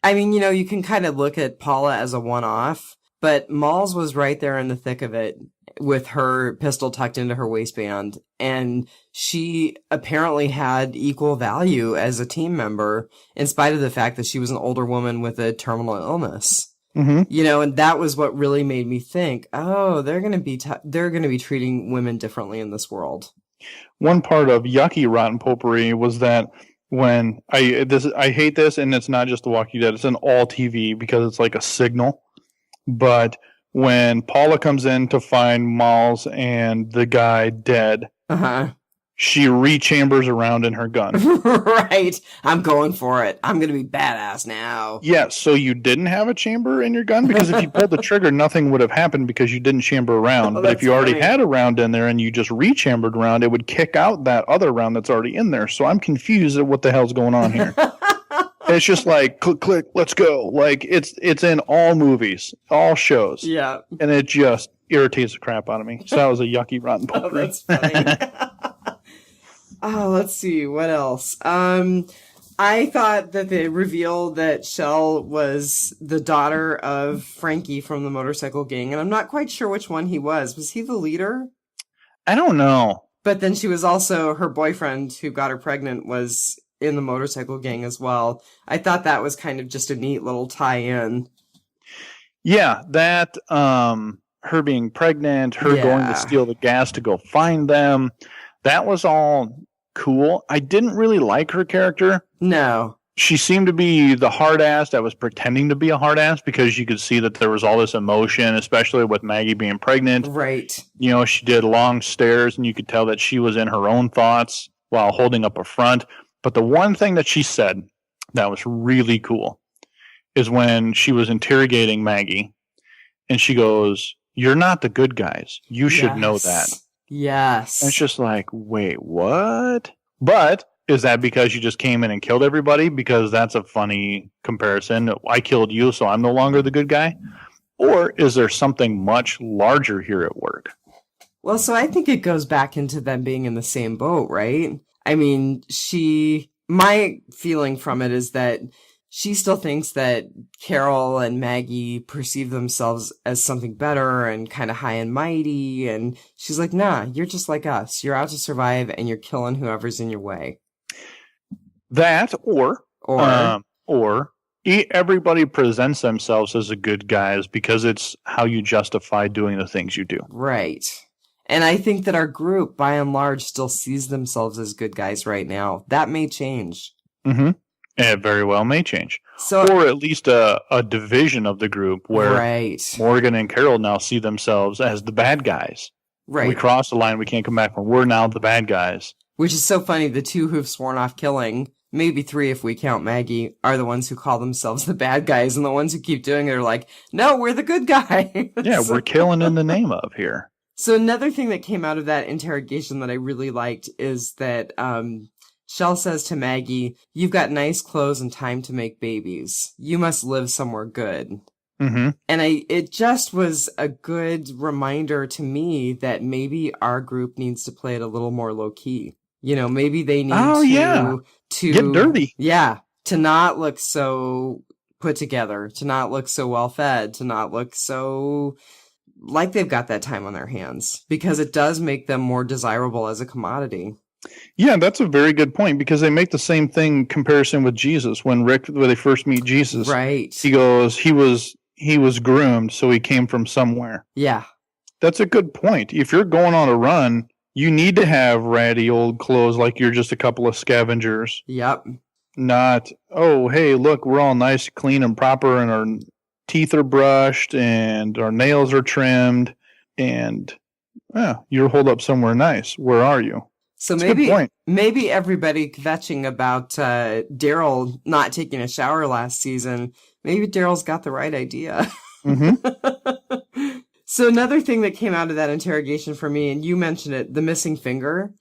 S1: I mean, you can kind of look at Paula as a one-off, but Malls was right there in the thick of it with her pistol tucked into her waistband. And she apparently had equal value as a team member, in spite of the fact that she was an older woman with a terminal illness. And that was what really made me think, they're going to be treating women differently in this world.
S2: One part of yucky rotten potpourri was that when I hate this, and it's not just The Walking Dead, it's in all TV because it's like a signal. But when Paula comes in to find Malls and the guy dead,
S1: Uh-huh.
S2: She rechambers around in her gun.
S1: Right. I'm going for it. I'm going to be badass now.
S2: Yeah, so you didn't have a chamber in your gun? Because if you pulled the trigger, nothing would have happened because you didn't chamber around. But if you already had a round in there and you just rechambered around, it would kick out that other round that's already in there. So I'm confused at what the hell's going on here. It's just like, click, click, let's go. Like, it's in all movies, all shows.
S1: Yeah.
S2: And it just irritates the crap out of me. So that was a yucky, rotten poker.
S1: Oh, that's funny. Oh, let's see. What else? I thought that the reveal that Shell was the daughter of Frankie from the motorcycle gang, and I'm not quite sure which one he was. Was he the leader?
S2: I don't know.
S1: But then she was also, her boyfriend who got her pregnant was in the motorcycle gang as well. I thought that was kind of just a neat little tie-in.
S2: Yeah, that, her being pregnant, her going to steal the gas to go find them, that was all cool. I didn't really like her character.
S1: No.
S2: She seemed to be the hard ass that was pretending to be a hard ass because you could see that there was all this emotion, especially with Maggie being pregnant.
S1: Right.
S2: You know, she did long stares and you could tell that she was in her own thoughts while holding up a front. But the one thing that she said that was really cool is when she was interrogating Maggie and she goes, "You're not the good guys. You should know that."
S1: Yes.
S2: And it's just like, wait, what? But is that because you just came in and killed everybody? Because that's a funny comparison. I killed you, so I'm no longer the good guy? Or is there something much larger here at work?
S1: Well, so I think it goes back into them being in the same boat, right? I mean, my feeling from it is that she still thinks that Carol and Maggie perceive themselves as something better and kind of high and mighty. And she's like, nah, you're just like us. You're out to survive and you're killing whoever's in your way.
S2: That or everybody presents themselves as the good guys because it's how you justify doing the things you do.
S1: Right. And I think that our group, by and large, still sees themselves as good guys right now. That may change.
S2: Mm-hmm. It very well may change. Or at least a division of the group where Morgan and Carol now see themselves as the bad guys. Right. We cross the line, we can't come back from. We're now the bad guys. Which
S1: is so funny. The two who've sworn off killing, maybe three if we count Maggie, are the ones who call themselves the bad guys. And the ones who keep doing it are like, no, we're the good guys.
S2: Yeah, we're killing in the name of here.
S1: So another thing that came out of that interrogation that I really liked is that Shell says to Maggie, "You've got nice clothes and time to make babies. You must live somewhere good."
S2: Mm-hmm.
S1: And it just was a good reminder to me that maybe our group needs to play it a little more low key. You know, maybe they need to
S2: get dirty.
S1: Yeah, to not look so put together, to not look so well fed, to not look so like they've got that time on their hands, because it does make them more desirable as a commodity.
S2: Yeah, that's a very good point, because they make the same thing comparison with Jesus when they first meet Jesus.
S1: Right.
S2: He goes, he was groomed, so he came from somewhere.
S1: Yeah.
S2: That's a good point. If you're going on a run, you need to have ratty old clothes like you're just a couple of scavengers.
S1: Yep.
S2: Not, oh, hey, look, we're all nice, clean, and proper, and our teeth are brushed, and our nails are trimmed, and you're holed up somewhere nice. Where are you?
S1: So
S2: that's
S1: maybe everybody kvetching about Daryl not taking a shower last season, maybe Daryl's got the right idea.
S2: Mm-hmm.
S1: So another thing that came out of that interrogation for me, and you mentioned it, the missing finger.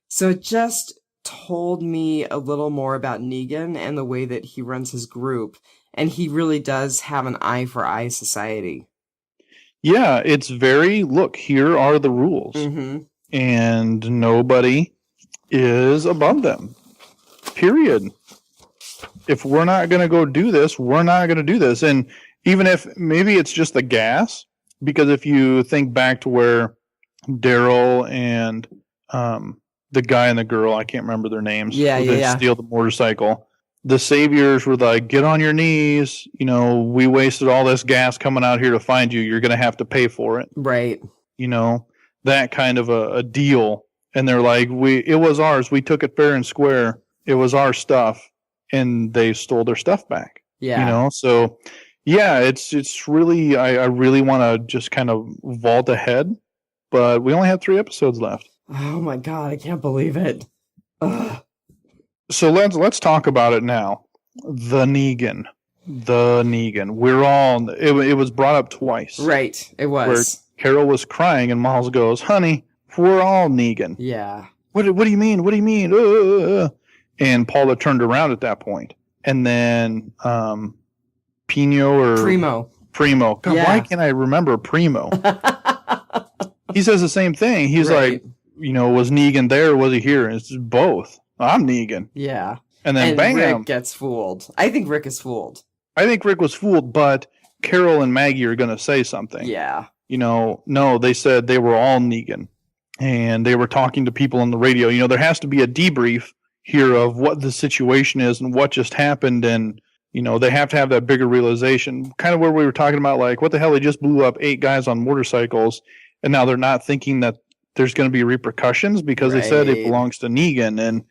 S1: So it just told me a little more about Negan and the way that he runs his group. And he really does have an eye for eye society.
S2: Yeah, it's very, look, here are the rules.
S1: Mm-hmm.
S2: And nobody is above them. Period. If we're not going to go do this, we're not going to do this. And even if maybe it's just the gas, because if you think back to where Daryl and the guy and the girl, I can't remember their names. They steal the motorcycle. The saviors were like, get on your knees. You know, we wasted all this gas coming out here to find you. You're going to have to pay for it.
S1: Right.
S2: You know, that kind of a deal. And they're like, it was ours. We took it fair and square. It was our stuff. And they stole their stuff back.
S1: Yeah.
S2: You know, so yeah, it's really, I really want to just kind of vault ahead, but we only have 3 episodes left.
S1: Oh my God, I can't believe it. Ugh.
S2: So let's talk about it now. The Negan. We're all. It was brought up twice.
S1: Right, it was.
S2: Where Carol was crying and Miles goes, "Honey, we're all Negan."
S1: Yeah.
S2: What do you mean? What do you mean? And Paula turned around at that point, and then Primo. God, yeah. Why can't I remember Primo? He says the same thing. He's like, was Negan there or was he here? And it's both. I'm Negan.
S1: Yeah.
S2: And then bam.
S1: Rick gets fooled. I think Rick is fooled.
S2: I think Rick was fooled, but Carol and Maggie are going to say something.
S1: Yeah.
S2: No, they said they were all Negan. And they were talking to people on the radio. There has to be a debrief here of what the situation is and what just happened. And, they have to have that bigger realization. Kind of where we were talking about, like, what the hell? They just blew up 8 guys on motorcycles. And now they're not thinking that there's going to be repercussions because they said it belongs to Negan. And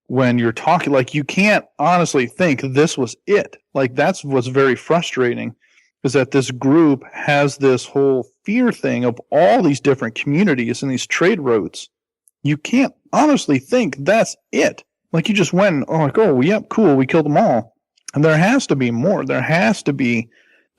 S2: when you're talking, like, you can't honestly think this was it. Like, that's what's very frustrating, is that this group has this whole fear thing of all these different communities and these trade routes. You can't honestly think that's it. Like, you just went, yep, cool, we killed them all. And there has to be more. There has to be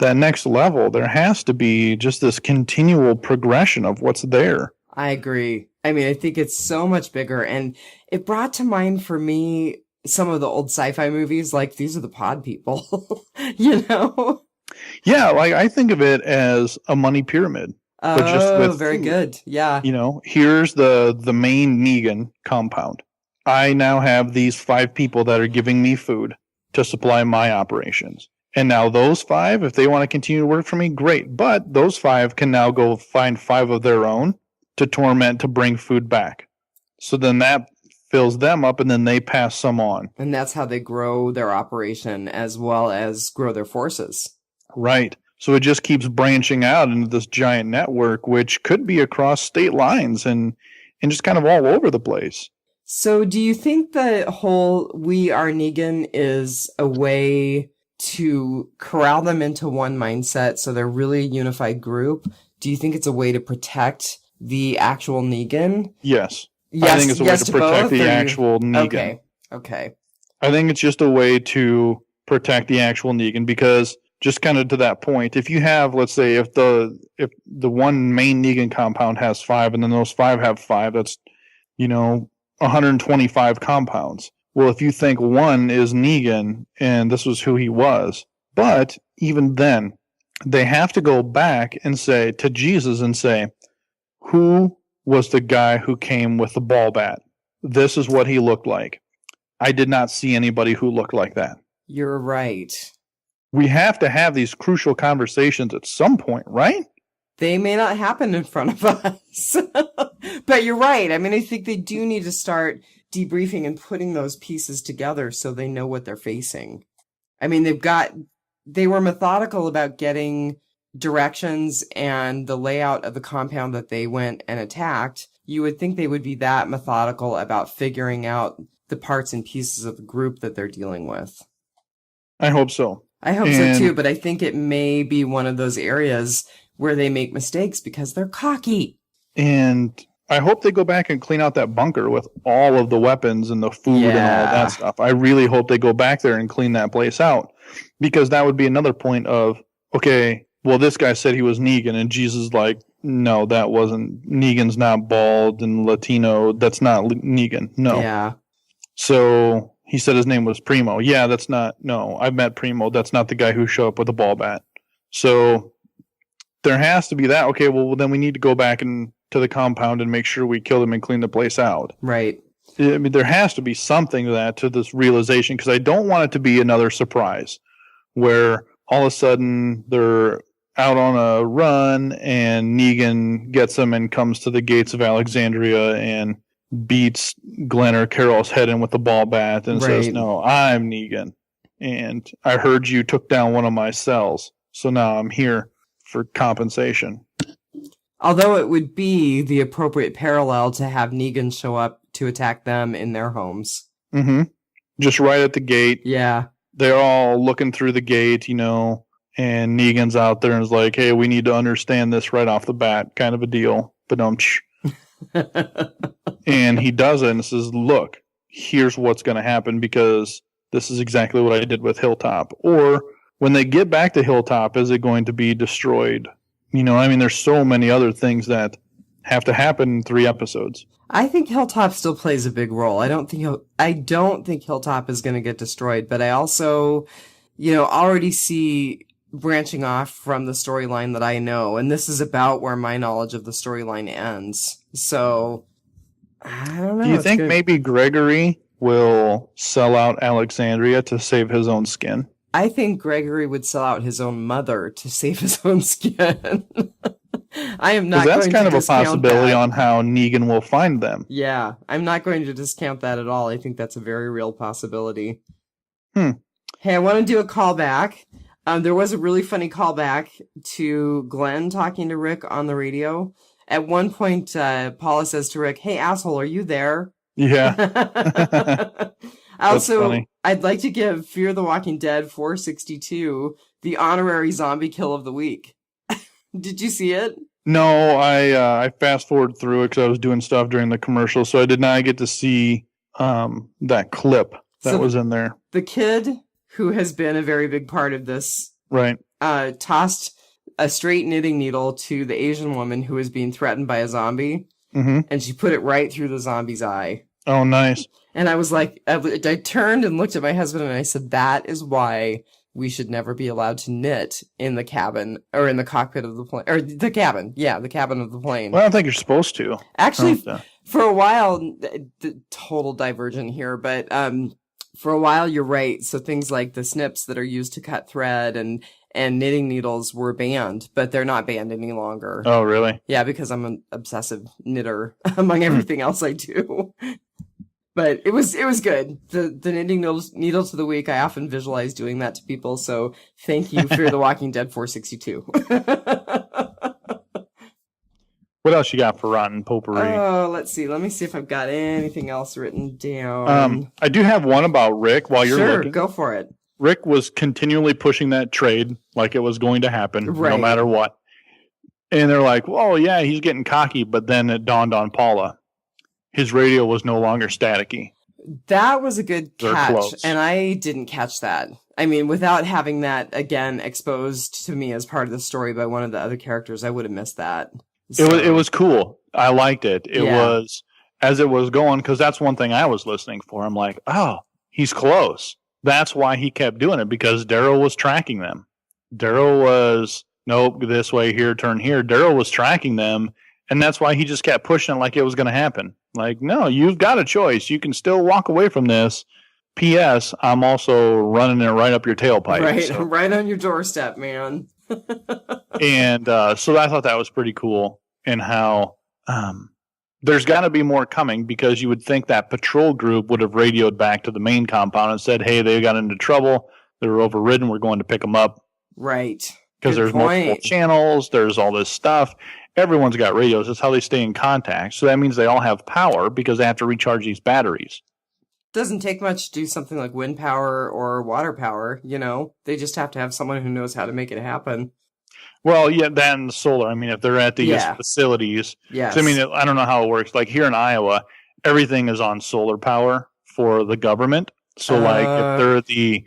S2: that next level. There has to be just this continual progression of what's there.
S1: I agree. I mean, I think it's so much bigger. And it brought to mind for me some of the old sci-fi movies, like These Are the Pod People,
S2: Yeah, like I think of it as a money pyramid.
S1: But just with very food. Good. Yeah.
S2: Here's the main Negan compound. I now have these 5 people that are giving me food to supply my operations. And now those 5, if they want to continue to work for me, great. But those 5 can now go find 5 of their own to torment, to bring food back. So then that fills them up, and then they pass some on.
S1: And that's how they grow their operation as well as grow their forces.
S2: Right. So it just keeps branching out into this giant network, which could be across state lines and just kind of all over the place.
S1: So do you think the whole We Are Negan is a way to corral them into one mindset so they're really a unified group? Do you think it's a way to protect the actual Negan?
S2: Yes. I think it's a way to protect the actual Negan.
S1: Okay.
S2: I think it's just a way to protect the actual Negan, because just kind of to that point, if you have, let's say, if the one main Negan compound has 5 and then those 5 have 5, that's 125 compounds. Well, if you think one is Negan and this was who he was, but even then, they have to go back and say to Jesus and say, who was the guy who came with the ball bat? This is what he looked like. I did not see anybody who looked like that.
S1: You're right.
S2: We have to have these crucial conversations at some point, right?
S1: They may not happen in front of us. But you're right. I mean, I think they do need to start debriefing and putting those pieces together so they know what they're facing. I mean, they were methodical about getting directions and the layout of the compound that they went and attacked. You would think they would be that methodical about figuring out the parts and pieces of the group that they're dealing with.
S2: I hope so.
S1: I hope so too, but I think it may be one of those areas where they make mistakes because they're cocky.
S2: And I hope they go back and clean out that bunker with all of the weapons and the food and all that stuff. I really hope they go back there and clean that place out, because that would be another point of, okay, well, this guy said he was Negan, and Jesus is like, no, that wasn't. Negan's not bald and Latino. That's not Negan. No.
S1: Yeah.
S2: So he said his name was Primo. Yeah, that's not. No, I've met Primo. That's not the guy who showed up with a ball bat. So there has to be that. Okay, well, then we need to go back and to the compound and make sure we kill them and clean the place out.
S1: Right.
S2: I mean, there has to be something to this realization, because I don't want it to be another surprise where all of a sudden they're out on a run and Negan gets them and comes to the gates of Alexandria and beats Glenn or Carol's head in with the ball bat and says, no, I'm Negan. And I heard you took down one of my cells. So now I'm here for compensation.
S1: Although it would be the appropriate parallel to have Negan show up to attack them in their homes.
S2: Mm-hmm. Just right at the gate.
S1: Yeah.
S2: They're all looking through the gate, and Negan's out there and is like, hey, we need to understand this right off the bat, kind of a deal. But And he does it and says, look, here's what's going to happen because this is exactly what I did with Hilltop. Or when they get back to Hilltop, is it going to be destroyed? You know, I mean, there's so many other things that have to happen in 3 episodes.
S1: I think Hilltop still plays a big role. I don't think Hilltop is going to get destroyed, but I also, already see branching off from the storyline that I know, and this is about where my knowledge of the storyline ends. So, I don't know.
S2: Do you think maybe Gregory will sell out Alexandria to save his own skin?
S1: I think Gregory would sell out his own mother to save his own skin. I am not going to discount that. That's kind of a possibility
S2: on how Negan will find them.
S1: Yeah, I'm not going to discount that at all. I think that's a very real possibility. Hey, I want to do a callback. There was a really funny callback to Glenn talking to Rick on the radio. At one point, Paula says to Rick, "Hey, asshole, are you there?"
S2: Yeah.
S1: Also, I'd like to give Fear the Walking Dead 462 the honorary zombie kill of the week. Did you see it?
S2: No, I fast forwarded through it because I was doing stuff during the commercial, so I did not get to see that clip that was in there.
S1: The kid who has been a very big part of this,
S2: right?
S1: Tossed a straight knitting needle to the Asian woman who was being threatened by a zombie, and she put it right through the zombie's eye.
S2: Oh, nice.
S1: And I was like, I turned and looked at my husband and I said, that is why we should never be allowed to knit in the cabin or in the cockpit of the plane, or the cabin. Yeah, the cabin of the plane.
S2: Well, I don't think you're supposed to.
S1: Actually, for a while, total divergent here, but for a while, you're right. So things like the snips that are used to cut thread and knitting needles were banned, but they're not banned any longer.
S2: Oh, really?
S1: Yeah, because I'm an obsessive knitter among everything else I do. But it was good. The knitting needle to the week, I often visualize doing that to people, so thank you, Fear the Walking Dead 462.
S2: What else you got for Rotten Potpourri?
S1: Oh, let's see. Let me see if I've got anything else written down.
S2: I do have one about Rick while you're looking.
S1: Sure, go for it.
S2: Rick was continually pushing that trade like it was going to happen, no matter what. And they're like, well, yeah, he's getting cocky, but then it dawned on Paula. His radio was no longer staticky.
S1: That was a good catch, and I didn't catch that. I mean, without having that, again, exposed to me as part of the story by one of the other characters, I would have missed that. So.
S2: It was cool. I liked it. It was, as it was going, because that's one thing I was listening for. I'm like, oh, he's close. That's why he kept doing it, because Daryl was tracking them. Daryl was, nope, this way, here, turn here. Daryl was tracking them, and that's why he just kept pushing it like it was going to happen. Like, no, you've got a choice. You can still walk away from this. P.S. I'm also running it right up your tailpipe.
S1: Right, so. Right on your doorstep, man.
S2: And so I thought that was pretty cool, and how there's got to be more coming, because you would think that patrol group would have radioed back to the main compound and said, hey, they got into trouble. They were overridden. We're going to pick them up.
S1: Right.
S2: Because there's multiple channels. There's all this stuff. Everyone's got radios. That's how they stay in contact. So that means they all have power because they have to recharge these batteries.
S1: Doesn't take much to do something like wind power or water power, They just have to have someone who knows how to make it happen.
S2: Well, yeah, then solar. I mean, if they're at these facilities.
S1: Yes.
S2: So, I mean, I don't know how it works. Like here in Iowa, everything is on solar power for the government. So, like, if they're the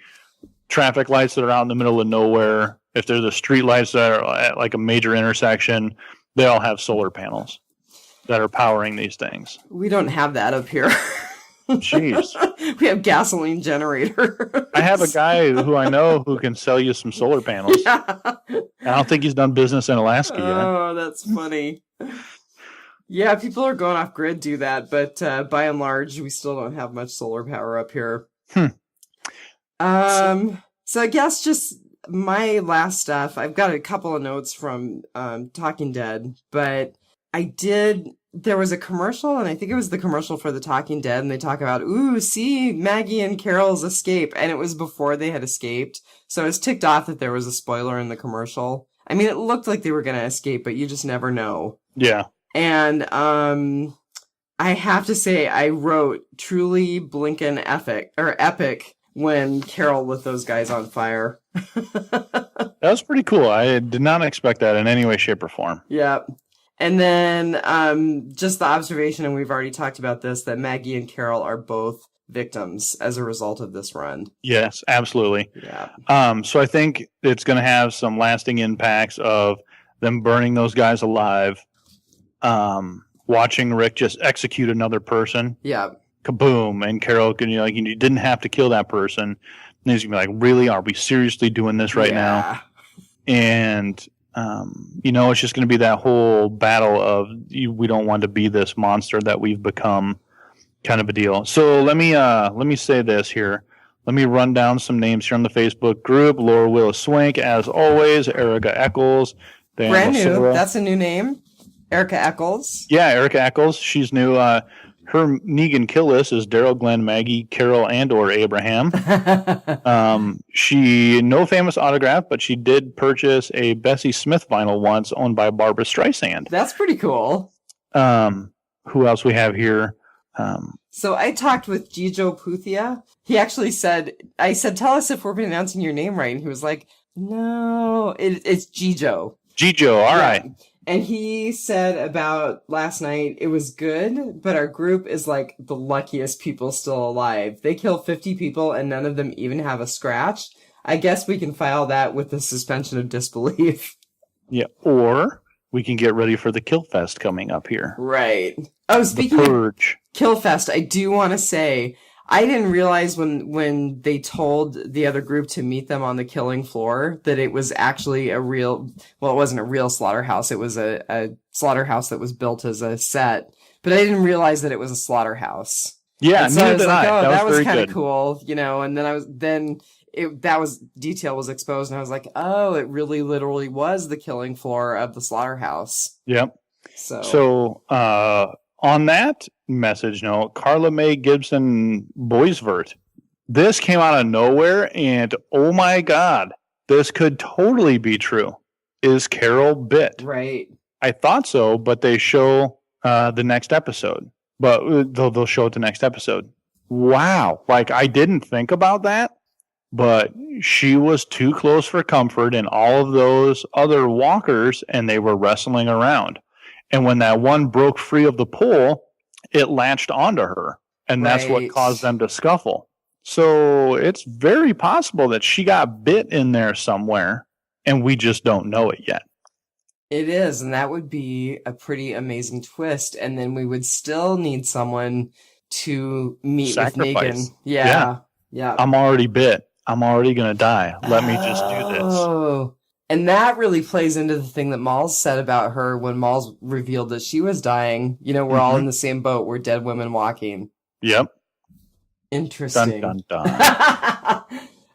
S2: traffic lights that are out in the middle of nowhere, if they're the street lights that are at like a major intersection, they all have solar panels that are powering these things.
S1: We don't have that up here.
S2: Jeez.
S1: We have gasoline generators.
S2: I have a guy who I know who can sell you some solar panels. Yeah. I don't think he's done business in Alaska yet.
S1: Oh, that's funny. Yeah, people are going off grid do that, but by and large, we still don't have much solar power up here. So I guess just my last stuff, I've got a couple of notes from Talking Dead, but there was a commercial, and I think it was the commercial for the Talking Dead, and they talk about, ooh, see Maggie and Carol's escape, and it was before they had escaped, so I was ticked off that there was a spoiler in the commercial. I mean, it looked like they were going to escape, but you just never know.
S2: Yeah.
S1: And I have to say, I wrote truly Blinken epic when Carol lit those guys on fire.
S2: That was pretty cool. I did not expect that in any way, shape, or form.
S1: Yeah. And then just the observation, and we've already talked about this, that Maggie and Carol are both victims as a result of this run.
S2: Yes, absolutely.
S1: Yeah.
S2: So I think it's going to have some lasting impacts of them burning those guys alive, watching Rick just execute another person.
S1: Yeah.
S2: Kaboom. And Carol, you didn't have to kill that person. And he's going to be like, really? Are we seriously doing this right now? And, it's just going to be that whole battle of we don't want to be this monster that we've become kind of a deal. So let me say this here. Let me run down some names here on the Facebook group. Laura Willis Swink, as always. Erica Eccles. Dianne
S1: Brand new.
S2: Lassora.
S1: That's a new name. Erica Eccles.
S2: Yeah, Erica Eccles. She's new. Her Negan kill list is Daryl, Glenn, Maggie, Carol, and/or Abraham. She no famous autograph, but she did purchase a Bessie Smith vinyl once, owned by Barbara Streisand.
S1: That's pretty cool.
S2: Who else we have here?
S1: So I talked with Gijo Puthia. He actually said, I said, tell us if we're pronouncing your name right. And he was like, no, it's Gijo.
S2: Gijo, all right.
S1: And he said about last night, it was good, but our group is like the luckiest people still alive. They kill 50 people and none of them even have a scratch. I guess we can file that with the suspension of disbelief.
S2: Yeah, or we can get ready for the Kill Fest coming up here.
S1: Right. Oh, speaking of Kill Fest, I do want to say, I didn't realize when they told the other group to meet them on the killing floor that it was actually it wasn't a real slaughterhouse. It was a slaughterhouse that was built as a set. But I didn't realize that it was a slaughterhouse.
S2: Yeah, so neither did I.
S1: Oh, that was kind of cool, and then detail was exposed, and I was like, oh, it really literally was the killing floor of the slaughterhouse.
S2: Yep. So on that message note, Carla Mae Gibson Boisvert. This came out of nowhere, and oh my God, this could totally be true. Is Carol bit?
S1: Right.
S2: I thought so, but they show the next episode. But they'll show it the next episode. Wow. Like, I didn't think about that, but she was too close for comfort in all of those other walkers, and they were wrestling around. And when that one broke free of the pole, it latched onto her. And that's what caused them to scuffle. So it's very possible that she got bit in there somewhere, and we just don't know it yet.
S1: It is, and that would be a pretty amazing twist. And then we would still need someone to meet with Negan. Yeah.
S2: I'm already bit. I'm already going to die. Let me just do this.
S1: Oh. And that really plays into the thing that Malls said about her when Malls revealed that she was dying. We're all in the same boat. We're dead women walking.
S2: Yep.
S1: Interesting.
S2: Dun, dun, dun.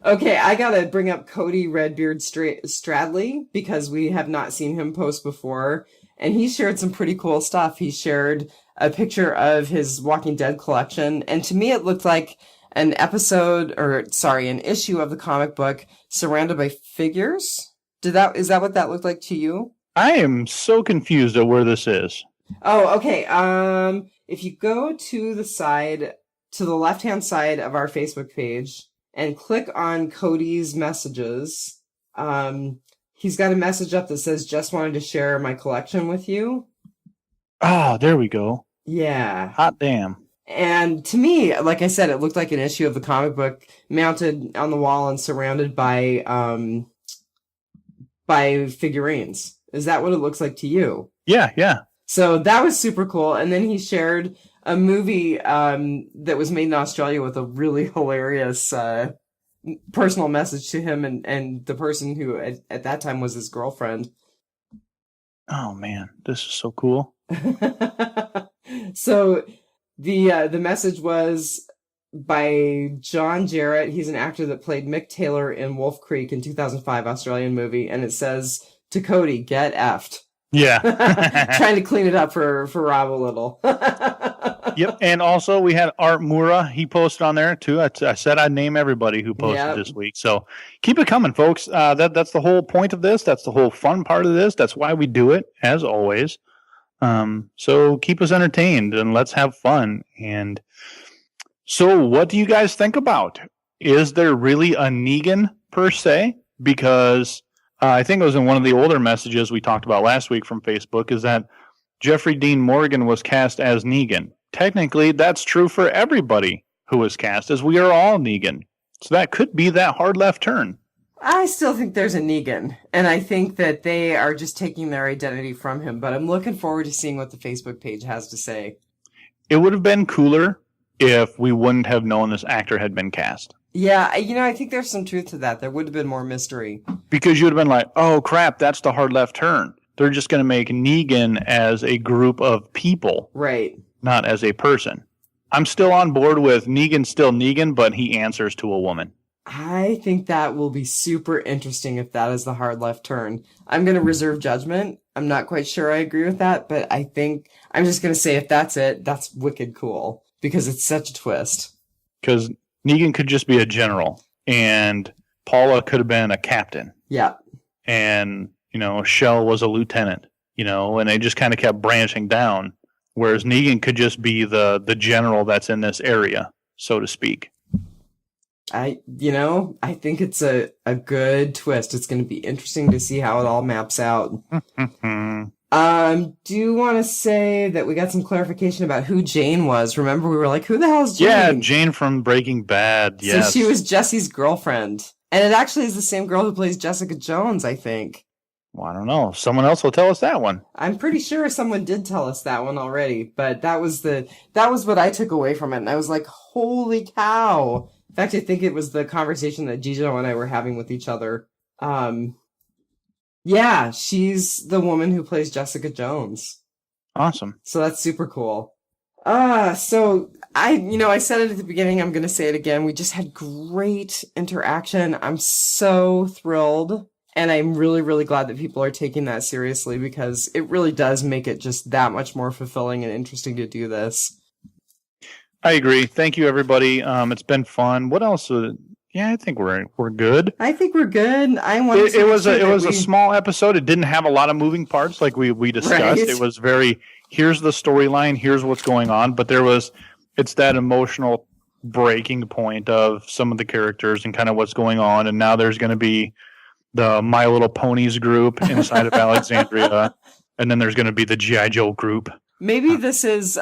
S1: Okay, I gotta bring up Cody Redbeard Stradley because we have not seen him post before. And he shared some pretty cool stuff. He shared a picture of his Walking Dead collection. And to me, it looked like an issue of the comic book surrounded by figures. Is that what that looked like to you?
S2: I am so confused at where this is.
S1: Oh, okay. If you go to the left-hand side of our Facebook page and click on Cody's messages, he's got a message up that says, just wanted to share my collection with you.
S2: Oh, there we go.
S1: Yeah.
S2: Hot damn.
S1: And to me, like I said, it looked like an issue of the comic book mounted on the wall and surrounded by figurines. Is that what it looks like to you?
S2: Yeah.
S1: So that was super cool. And then he shared a movie that was made in Australia with a really hilarious personal message to him and the person who at that time was his girlfriend.
S2: Oh man, this is so cool.
S1: So the message was by John Jarrett. He's an actor that played Mick Taylor in Wolf Creek in 2005 Australian movie, and it says to Cody, "Get effed."
S2: Yeah.
S1: Trying to clean it up for Rob a little.
S2: Yep. And also we had Art Mura. He posted on there too. I said I'd name everybody who posted this week. So keep it coming, folks. That's the whole point of this. That's the whole fun part of this. That's why we do it, as always. So keep us entertained and let's have fun. And so what do you guys think about? Is there really a Negan per se? Because I think it was in one of the older messages we talked about last week from Facebook, is that Jeffrey Dean Morgan was cast as Negan. Technically, that's true for everybody who was cast, as we are all Negan. So that could be that hard left turn.
S1: I still think there's a Negan, and I think that they are just taking their identity from him, but I'm looking forward to seeing what the Facebook page has to say.
S2: It would have been cooler if we wouldn't have known this actor had been cast.
S1: Yeah, I think there's some truth to that. There would have been more mystery.
S2: Because you would have been like, oh crap, that's the hard left turn. They're just going to make Negan as a group of people.
S1: Right.
S2: Not as a person. I'm still on board with Negan's still Negan, but he answers to a woman.
S1: I think that will be super interesting if that is the hard left turn. I'm going to reserve judgment. I'm not quite sure I agree with that, but I think I'm just going to say if that's it, that's wicked cool because it's such a twist.
S2: Because Negan could just be a general and Paula could have been a captain.
S1: Yeah.
S2: And, Shell was a lieutenant, and they just kind of kept branching down. Whereas Negan could just be the general that's in this area, so to speak.
S1: I think it's a good twist. It's going to be interesting to see how it all maps out. Do you want to say that we got some clarification about who Jane was? Remember, we were like, who the hell is Jane?
S2: Yeah, Jane from Breaking Bad, yes.
S1: So she was Jesse's girlfriend. And it actually is the same girl who plays Jessica Jones, I think.
S2: Well, I don't know. Someone else will tell us that one.
S1: I'm pretty sure someone did tell us that one already, but that was what I took away from it, and I was like, holy cow. In fact, I think it was the conversation that Gijo and I were having with each other. Yeah, she's the woman who plays Jessica Jones.
S2: Awesome.
S1: So that's super cool. So I said it at the beginning, I'm going to say it again. We just had great interaction. I'm so thrilled. And I'm really, really glad that people are taking that seriously because it really does make it just that much more fulfilling and interesting to do this.
S2: I agree. Thank you, everybody. It's been fun. What else? I think we're good.
S1: I think we're good.
S2: It was a small episode. It didn't have a lot of moving parts like we discussed. Right. It was very, here's the storyline, here's what's going on. But it's that emotional breaking point of some of the characters and kind of what's going on. And now there's going to be the My Little Ponies group inside of Alexandria, and then there's going to be the G.I. Joe group.
S1: Maybe this is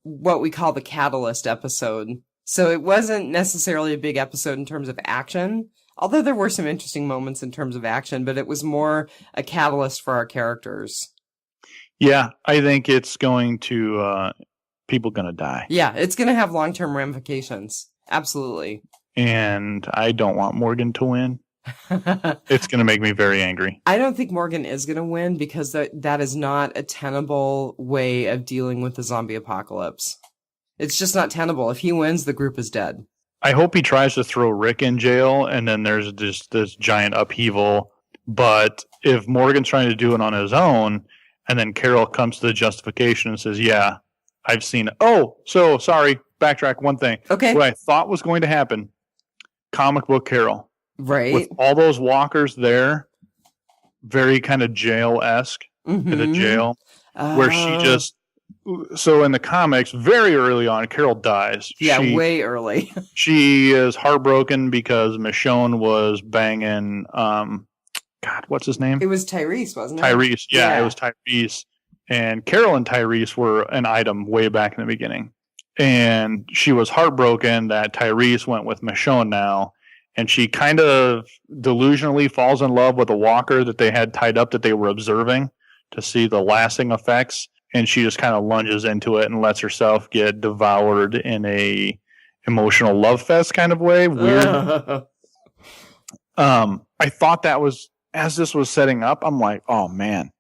S1: what we call the catalyst episode. So it wasn't necessarily a big episode in terms of action, although there were some interesting moments in terms of action, but it was more a catalyst for our characters.
S2: Yeah, I think it's going to, people going to die.
S1: Yeah, it's going to have long-term ramifications. Absolutely.
S2: And I don't want Morgan to win. It's going to make me very angry.
S1: I don't think Morgan is going to win because that is not a tenable way of dealing with the zombie apocalypse. It's just not tenable. If he wins, the group is dead.
S2: I hope he tries to throw Rick in jail and then there's just this giant upheaval. But if Morgan's trying to do it on his own and then Carol comes to the justification and says, yeah, I've seen it. Oh, so sorry. Backtrack one thing.
S1: Okay.
S2: What I thought was going to happen, comic book Carol.
S1: Right.
S2: With all those walkers there, very kind of jail-esque in the jail, where she just... So in the comics, very early on, Carol dies.
S1: Yeah, way early.
S2: She is heartbroken because Michonne was banging... God, what's his name?
S1: It was Tyrese, wasn't it?
S2: Tyrese, yeah, it was Tyrese. And Carol and Tyrese were an item way back in the beginning. And she was heartbroken that Tyrese went with Michonne now. And she kind of delusionally falls in love with a walker that they had tied up that they were observing to see the lasting effects. And she just kind of lunges into it and lets herself get devoured in a emotional love fest kind of way. Weird. I thought that was, as this was setting up, I'm like, oh man,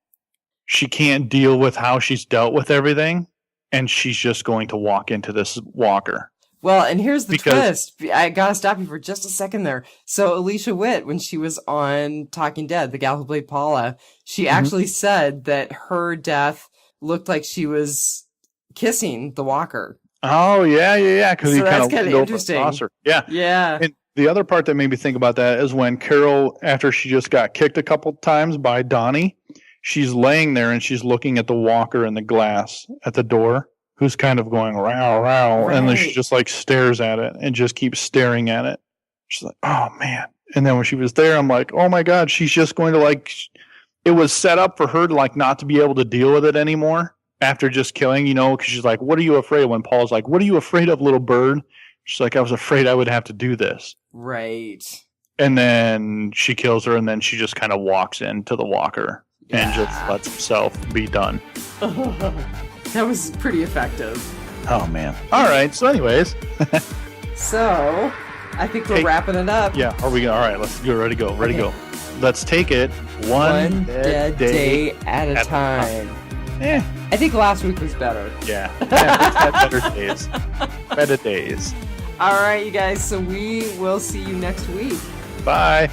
S2: she can't deal with how she's dealt with everything. And she's just going to walk into this walker.
S1: Well, and here's the twist. I gotta stop you for just a second there. So Alicia Witt, when she was on Talking Dead, the gal who played Paula, she actually said that her death looked like she was kissing the walker.
S2: Oh, yeah. Because
S1: so
S2: he
S1: that's kind of interesting. Yeah.
S2: And the other part that made me think about that is when Carol, after she just got kicked a couple times by Donnie, she's laying there and she's looking at the walker in the glass at the door, who's kind of going row, row. Right. And then she just like stares at it and just keeps staring at it. She's like, oh man. And then when she was there, I'm like, oh my God, she's just going to like it was set up for her to like not to be able to deal with it anymore after just killing, because she's like, what are you afraid of? When Paul's like, what are you afraid of, little bird? She's like, I was afraid I would have to do this.
S1: Right.
S2: And then she kills her, and then she just kind of walks into the walker and just lets herself be done.
S1: That was pretty effective.
S2: Oh, man. All right. So anyways.
S1: So, I think we're wrapping it up.
S2: Yeah. Are we? All right. Let's go. Ready to go. Ready to go. Let's take it one dead day at a time.
S1: I think last week was better.
S2: Yeah. We've had better days. Better days.
S1: All right, you guys. So we will see you next week.
S2: Bye.